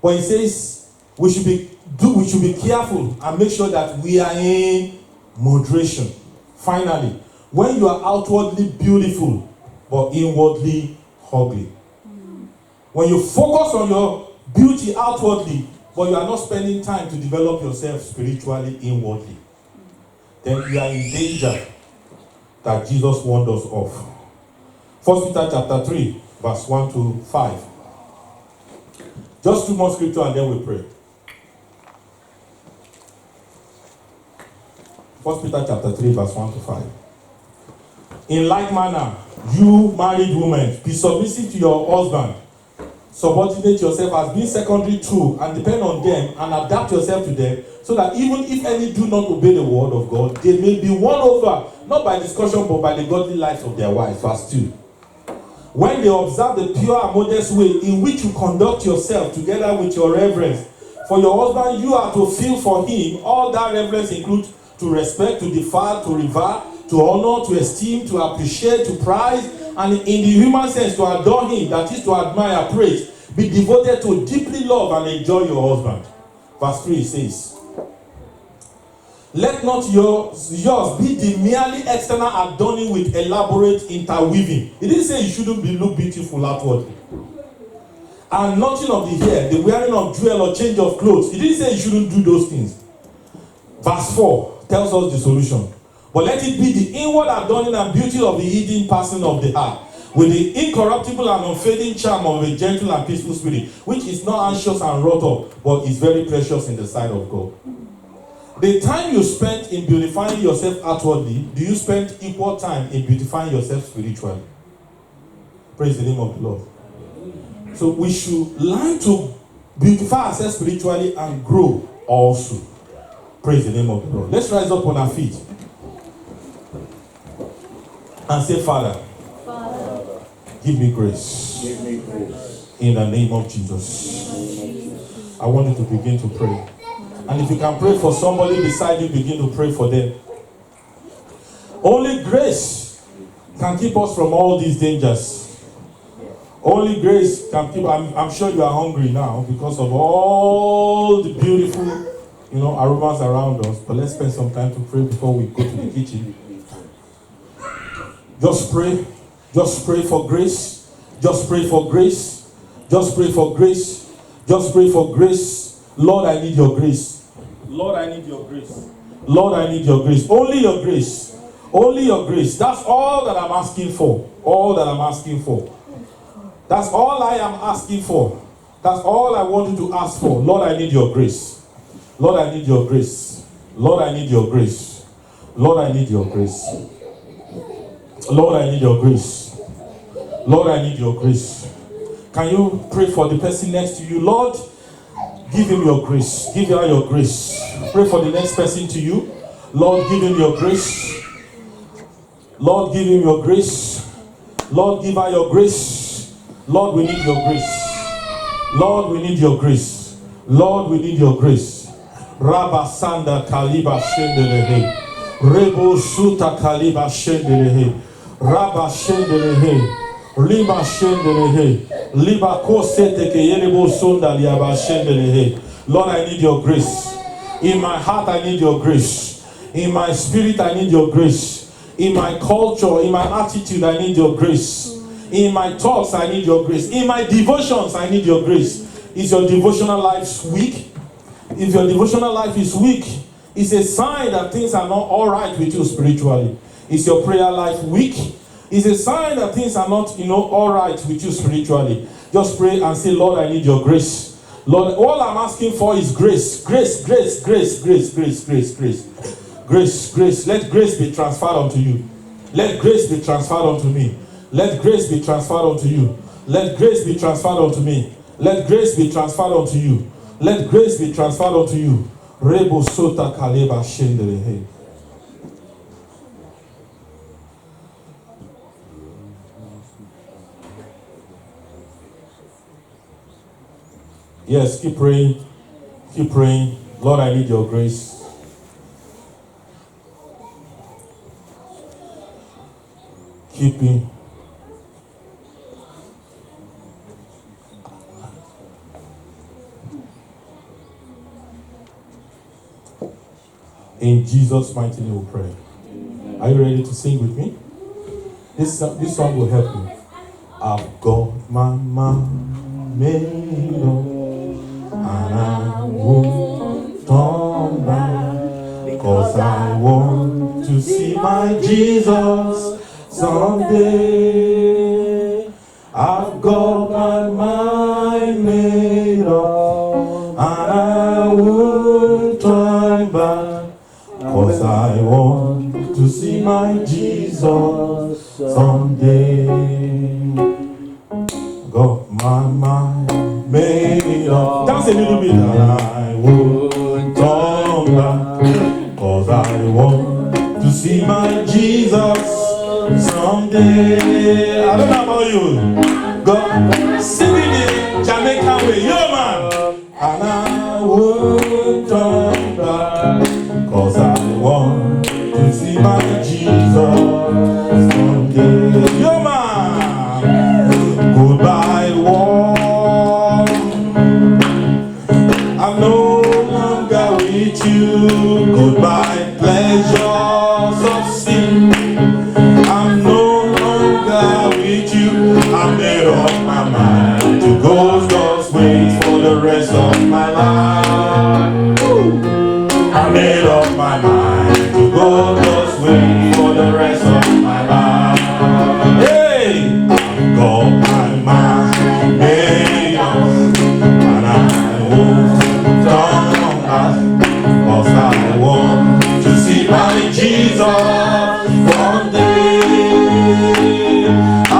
but it says we should be careful and make sure that we are in moderation. Finally, when you are outwardly beautiful but inwardly ugly. When you focus on your beauty outwardly, but you are not spending time to develop yourself spiritually inwardly, then you are in danger that Jesus warned us of. 1 Peter chapter 3, verse 1 to 5. Just 2 more scripture and then we pray. 1 Peter chapter 3, verse 1 to 5. In like manner, you married women, be submissive to your husband. Subordinate yourself as being secondary to and depend on them and adapt yourself to them, so that even if any do not obey the word of God, they may be won over, not by discussion but by the godly lives of their wives. Verse 2. When they observe the pure and modest way in which you conduct yourself together with your reverence for your husband, you are to feel for him. All that reverence includes to respect, to defer, to revere, to honor, to esteem, to appreciate, to prize, and in the human sense to adore him, that is to admire, praise. Be devoted to deeply love and enjoy your husband. Verse 3 says, let not yours be the merely external adorning with elaborate interweaving. It didn't say you shouldn't look beautiful outwardly. And nothing of the hair, the wearing of jewel or change of clothes. It didn't say you shouldn't do those things. Verse 4 tells us the solution. But let it be the inward adorning and beauty of the hidden person of the heart, with the incorruptible and unfading charm of a gentle and peaceful spirit, which is not anxious and wrought up, but is very precious in the sight of God. The time you spent in beautifying yourself outwardly, do you spend equal time in beautifying yourself spiritually? Praise the name of the Lord. So we should learn to beautify ourselves spiritually and grow also. Praise the name of the Lord. Let's rise up on our feet and say, Father, give me grace. Give me grace. In the name of Jesus. I want you to begin to pray. And if you can pray for somebody beside you, begin to pray for them. Only grace can keep us from all these dangers. Only grace can keep. I'm sure you are hungry now because of all the beautiful, aromas around us. But let's spend some time to pray before we go to the kitchen. Just pray. Just pray for grace. Just pray for grace. Just pray for grace. Just pray for grace. Lord, I need your grace. Lord, I need your grace. Lord, I need your grace. Only your grace. Only your grace. That's all that I'm asking for. All that I'm asking for. That's all I am asking for. That's all I want you to ask for. Lord, I need your grace. Lord, I need your grace. Lord, I need your grace. Lord, I need your grace. Lord, I need your grace. Lord, I need your grace. Can you pray for the person next to you? Lord, give him your grace. Give her your grace. Pray for the next person to you. Lord, give him your grace. Lord, give him your grace. Lord, give her your grace. Lord, we need your grace. Lord, we need your grace. Lord, we need your grace. Rabba Sanda Kaliba Shendelehe. Rebo Suta Kaliba Shendelehe. Rabba Shendelehe. Liba Shendelehe. Liba Kosete Keyelebo Sunda Liaba Shendelehe. Lord, I need your grace. In my heart, I need your grace. In my spirit, I need your grace. In my culture, in my attitude, I need your grace. In my thoughts, I need your grace. In my devotions, I need your grace. Is your devotional life weak? If your devotional life is weak, it's a sign that things are not all right with you spiritually. Is your prayer life weak? It's a sign that things are not, all right with you spiritually. Just pray and say, Lord, I need your grace. Lord, all I'm asking for is grace. Grace, grace, grace, grace, grace, grace, grace. Grace, grace. Let grace be transferred unto you. Let grace be transferred unto me. Let grace be transferred unto you. Let grace be transferred unto me. Let grace be transferred unto you. Let grace be transferred unto you. Rebo sota kaleba shendelehe. Yes, keep praying. Keep praying. Lord, I need your grace. keeping. In Jesus' mighty name we pray. Are you ready to sing with me? This song will help you. I've got my mind made up, and I won't turn back, 'cause I want to see my Jesus someday. I've got my mind made up, and I won't turn back, 'cause I want to see my Jesus someday. Got my mind made up. Dance a little bit. And I won't turn back, 'cause I want to see my Jesus someday. I don't know about you. God, sing it in Jamaican way. Yo, man. And I won't turn back, 'cause I want to see my Jesus someday. Yo, man. Goodbye, war. I'm no longer with you. Goodbye, pleasures of sin. I'm no longer with you. I made up my mind to go God's ways for the rest of my life. I made up my mind to go God's way for the rest of my life. Hey, I've got my mind made up, and I won't turn back, 'cause I want to see my Jesus one day.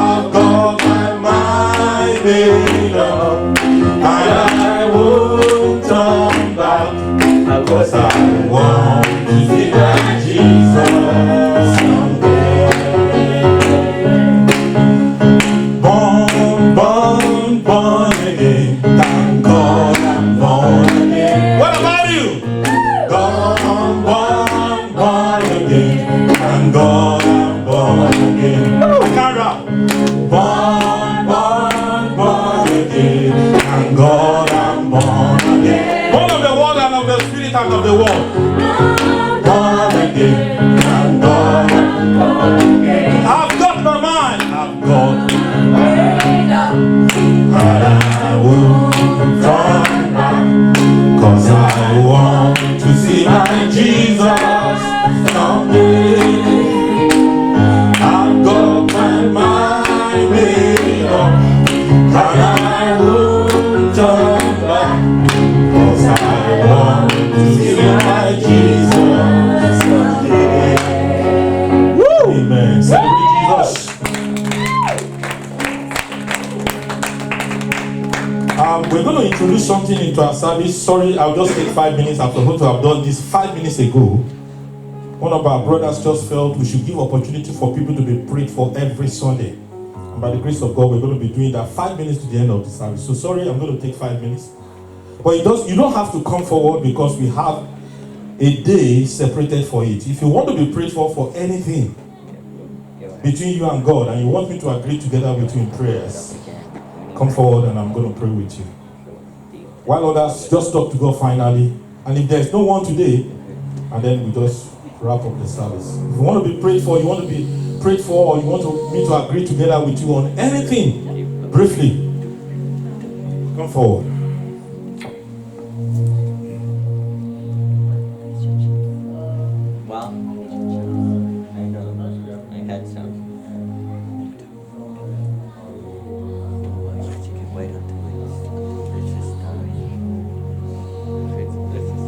I've got my mind made up, and I won't turn back, 'cause I want to see my Jesus someday. Born, born, born again. Thank God I'm born again. What about you? Born, born, born again. Thank God I'm born again. I can't rap. Born, born, born again. Thank God I'm born again. Born of the water and of the spirit and of the world. Born again. Thank God I'm born again. I've got my mind. I've got and I won't turn back, 'cause I want to see my Jesus someday. I've got my mind made up, and I won't turn back, 'cause I want to see my Jesus someday. Woo! Amen. Celebrate Jesus. We're going to introduce something into our service. Sorry, I'll just take 5 minutes. I'm supposed to have done this 5 minutes ago. One of our brothers just felt we should give opportunity for people to be prayed for every Sunday. And by the grace of God, we're going to be doing that 5 minutes to the end of the service. So sorry, I'm going to take 5 minutes. But you don't have to come forward, because we have a day separated for it. If you want to be prayed for anything between you and God, and you want me to agree together with you in prayers, come forward and I'm going to pray with you. While others just talk to God finally. And if there's no one today, and then we just wrap up the service. If you want to be prayed for, you want to be prayed for, or you want me to agree together with you on anything, briefly, come forward. Well, I had some. You can wait until it's this time. This is.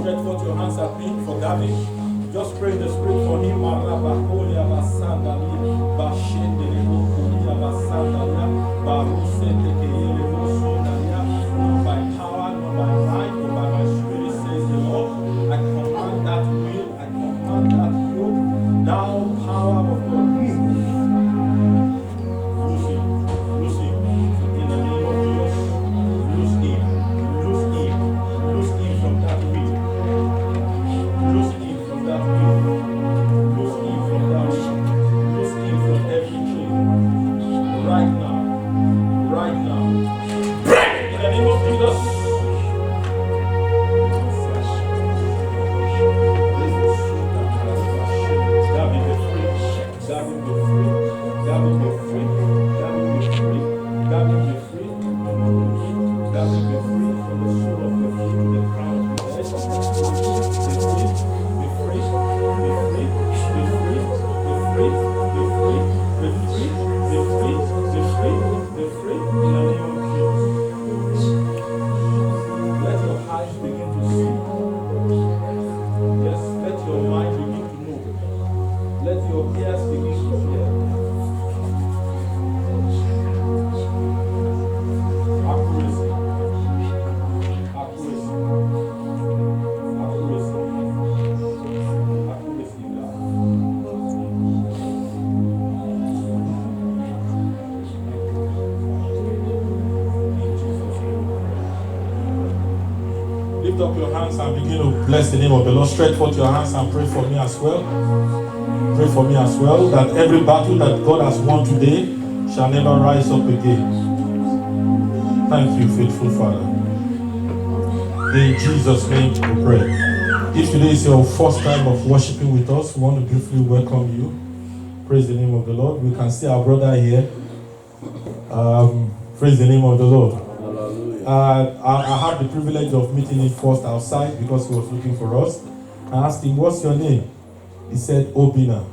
Stretch forth your hands at me for Gavin. Just pray in the spirit for him. Not by power, not by might, but by my spirit, says the Lord. I command that will, I command that yoke. Now, power of God, loose him, in the name of Jesus. Loose him from that will. Loose him from that will. Loose him from that will. Loose him from every chain. Right now. Break in the name of Jesus. Lift up your hands and begin to bless the name of the Lord. Stretch forth your hands and pray for me as well. Pray for me as well, that every battle that God has won today shall never rise up again. Thank you, faithful Father. In Jesus' name we pray. If today is your first time of worshiping with us, we want to briefly welcome you. Praise the name of the Lord. We can see our brother here. Praise the name of the Lord. I had the privilege of meeting him first outside because he was looking for us. I asked him, "What's your name?" He said, "Obina."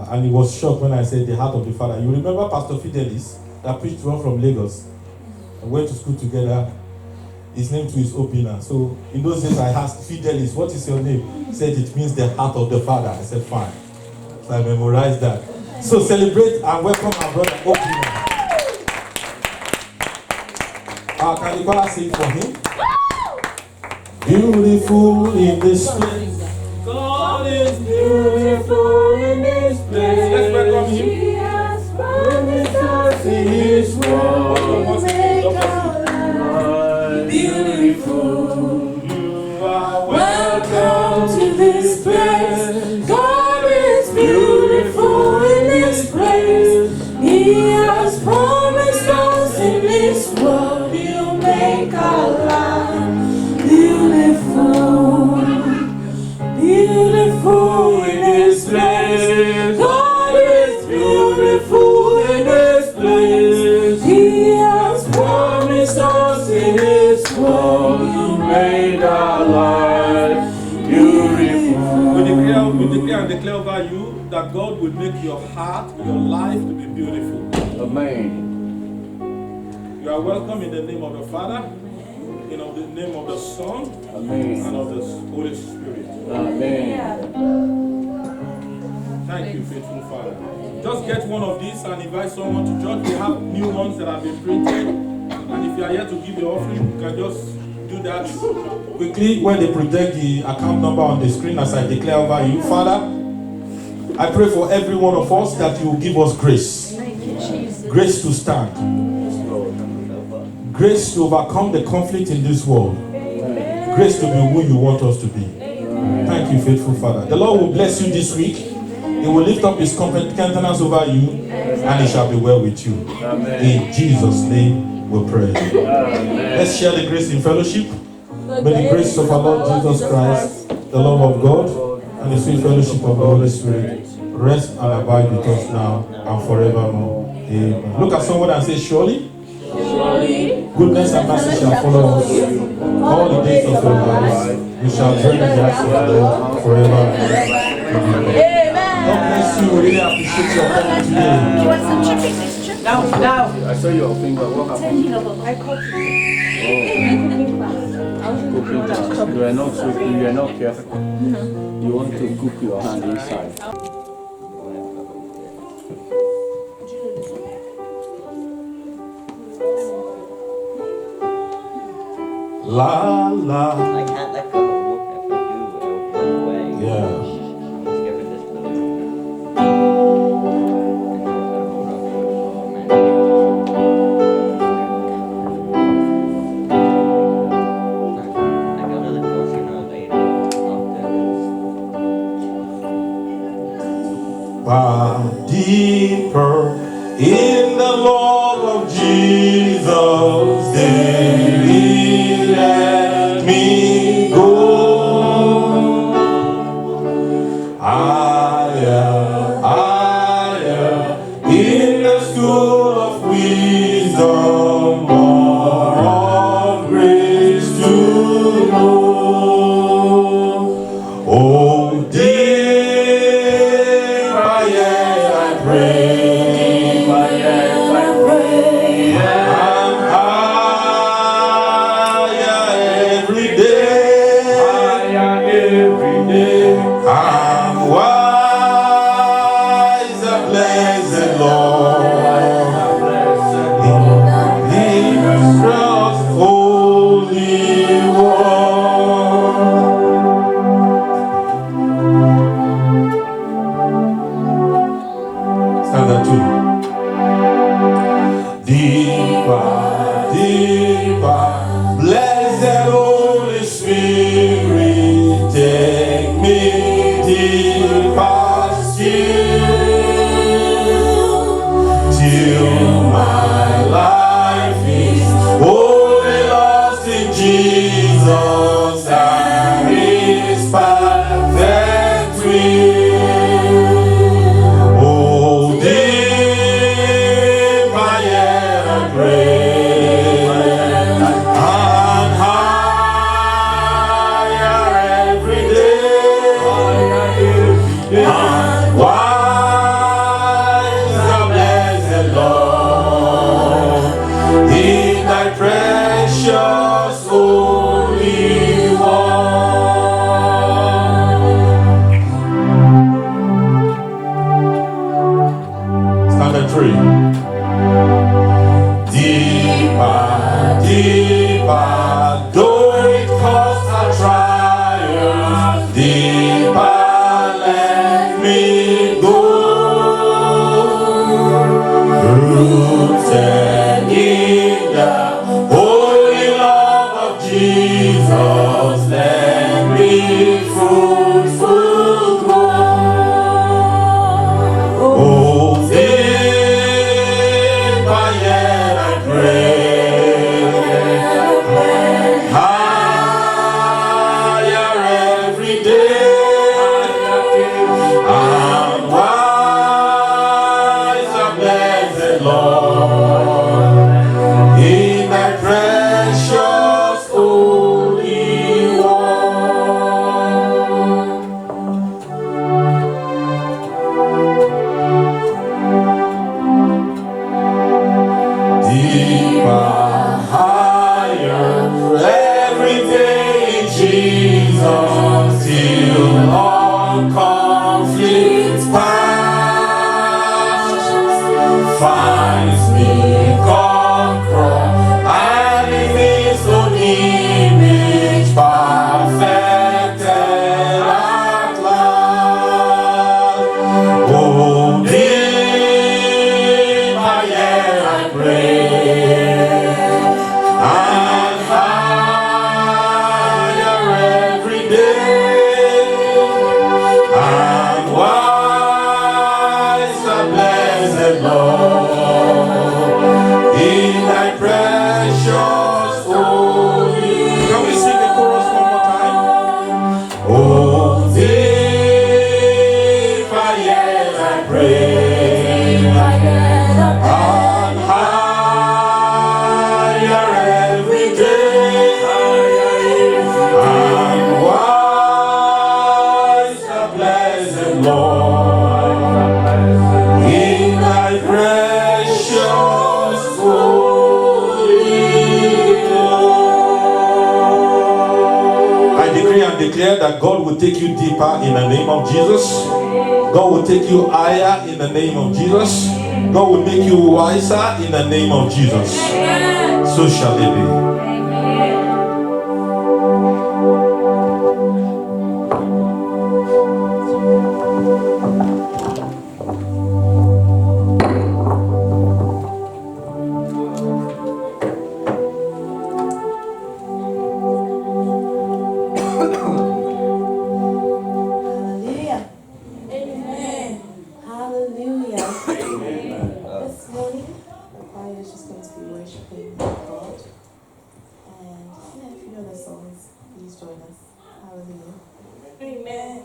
And he was shocked when I said the heart of the Father. You remember Pastor Fidelis that preached one from Lagos? I went to school together. His name too is Obina. So in those days I asked Fidelis, "What is your name?" He said, "It means the heart of the Father." I said, "Fine." So I memorized that. So celebrate and welcome our brother Obina. Can you call sing for him? Beautiful in this place. God is beautiful in this place. Let's welcome him. He has promised us in his word. Beautiful. You are welcome to this place. God is beautiful in this place. He has promised us in this world. Make our life beautiful, beautiful in this place. God is beautiful in this place. He has promised us in His word. You made our life beautiful. We declare and declare over you that God will make your heart, your life to be beautiful. Amen. You are welcome in the name of the Father, in the name of the Son, Amen, and of the Holy Spirit. Amen. Thank you, faithful Father. Just get one of these and invite someone to church. We have new ones that have been printed. And if you are here to give your offering, you can just do that quickly when they project the account number on the screen as I declare over you. Father, I pray for every one of us that you will give us grace. Grace to stand. Grace to overcome the conflict in this world. Amen. Grace to be who you want us to be. Amen. Thank you, faithful Father. The Lord will bless you this week. He will lift up His countenance over you, and it shall be well with you. Amen. In Jesus' name we pray. Amen. Let's share the grace in fellowship. May the grace of our Lord Jesus Christ, the love of God, and the sweet fellowship of the Holy Spirit rest and abide with us now and forevermore. Amen. Look at someone and say, "Surely goodness and mercy shall follow us all the days of our lives. We shall dwell in the house of the Lord forever and ever." Amen. God bless you. We really appreciate your coming today. You want some chicken? Now. I saw your finger. What happened? I caught you. Oh. cooking gas. You are not careful. You want to cook your hand inside. La la. I can't let go of the wood. If I do, it'll blow away. Yeah. Let's give her this little. I got other doors, you know, later. Deeper in the love of Jesus, daily let me go higher in the school of wisdom, more of grace to know. Oh, dear, I pray. I'm higher every day. I'm wiser, blessed Lord. In His trust, holy one. Stanza 2. Deeper, blessed Holy Spirit, take me deeper still, till my life is wholly lost in Jesus and His perfect will. Oh, dear, my pray, and higher every day, and wise the blessed Lord, in Thy precious holy one. Standard 3. Deeper, though it costs a trial, deeper let me go. Rooted in the holy love of Jesus, let me fruitful grow. Oh, deeper yet I pray. Lord, in Thy precious holy one. Deeper, higher, every day in Jesus, till all conflicts past, finds me conqueror, and in His own image perfected at last. Oh, dear, my ear I pray, and higher every day, decree and declare that God will take you deeper in the name of Jesus. God will take you higher in the name of Jesus. God will make you wiser in the name of Jesus. So shall it be. Hallelujah. Amen. Hallelujah. This morning, the choir is just going to be worshiping God. And if you know the songs, please join us. Hallelujah. Amen.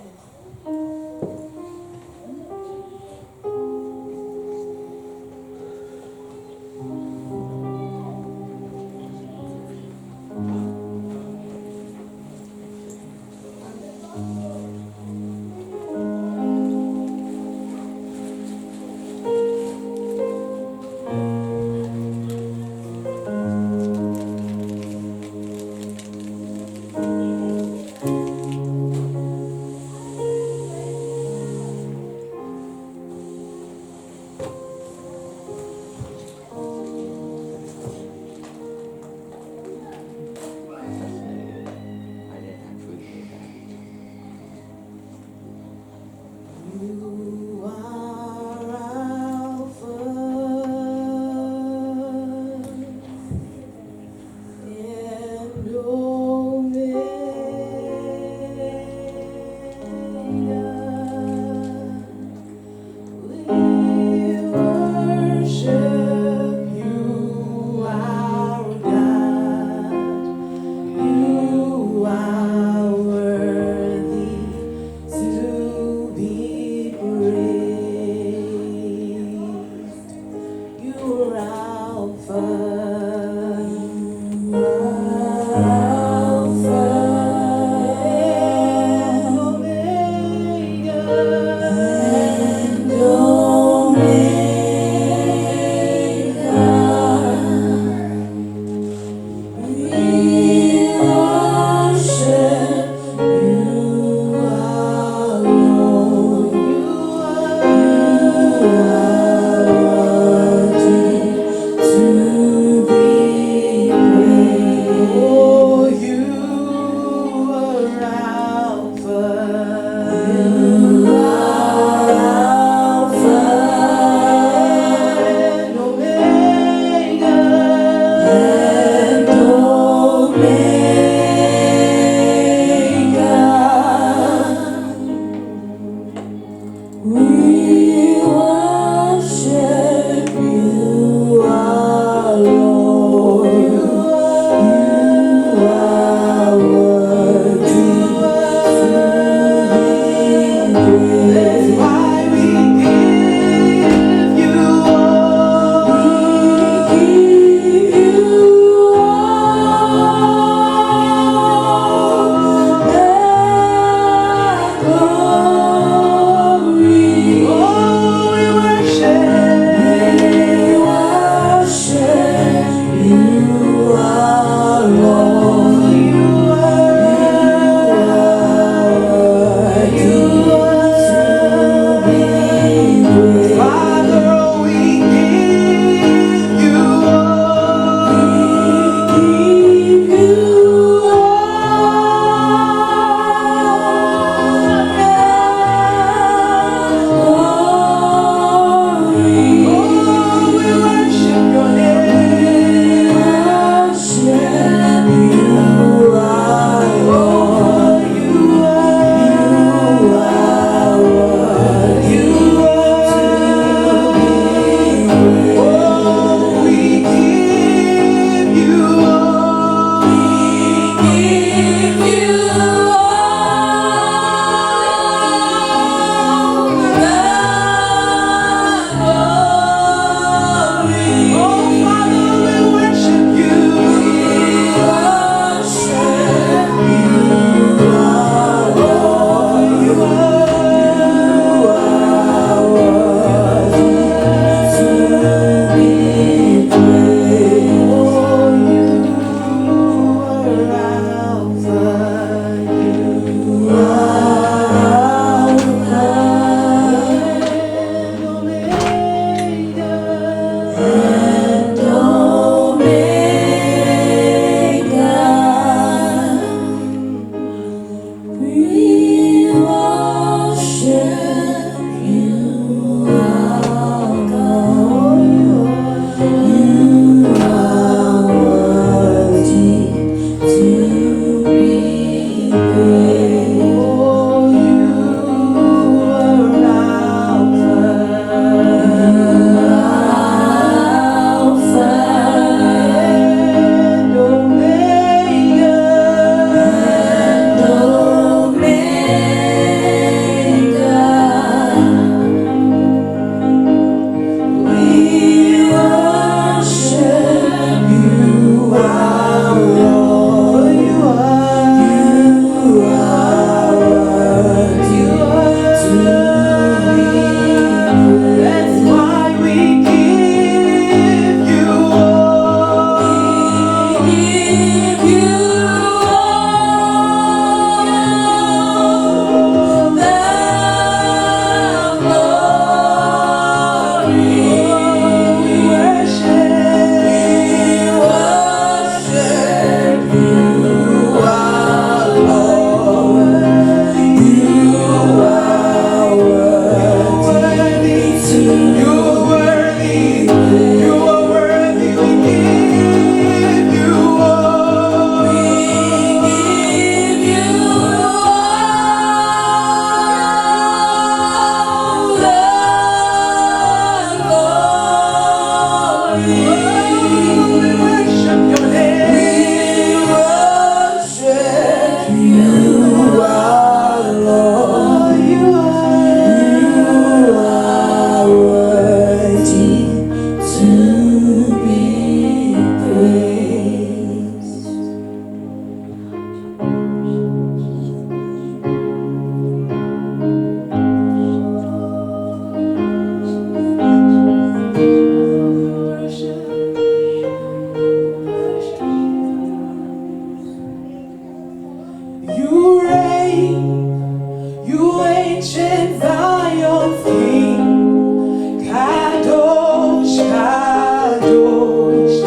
You reign, you ancient Zion's King. Kadosh, Kadosh,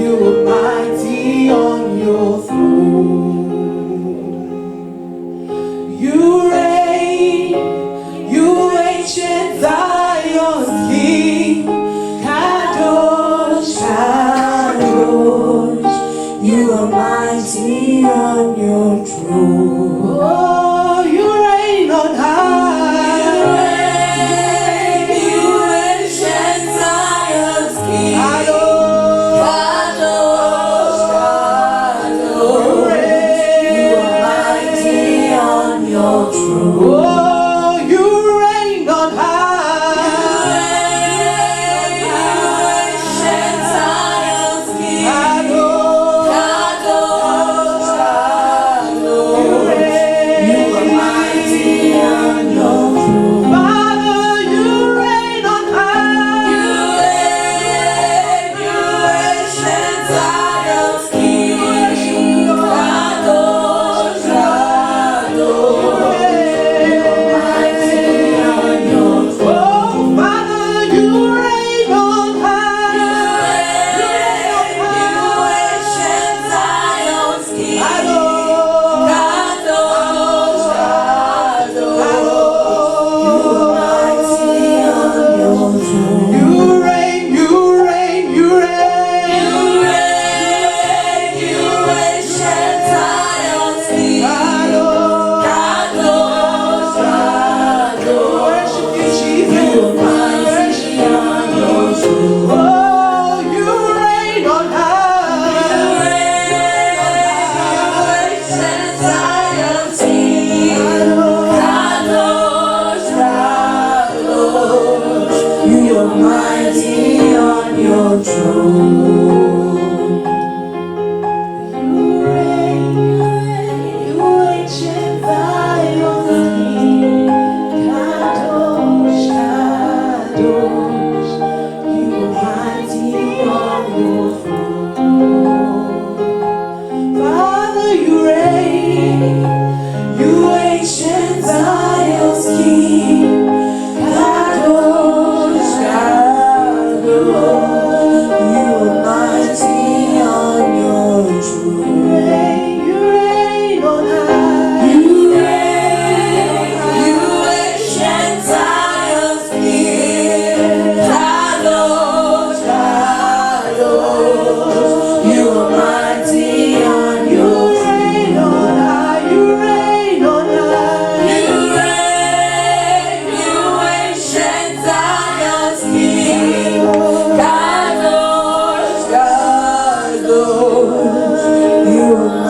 you are mighty on your throne. You reign, you ancient Zion's King. Kadosh, Kadosh, you are mighty on your throne.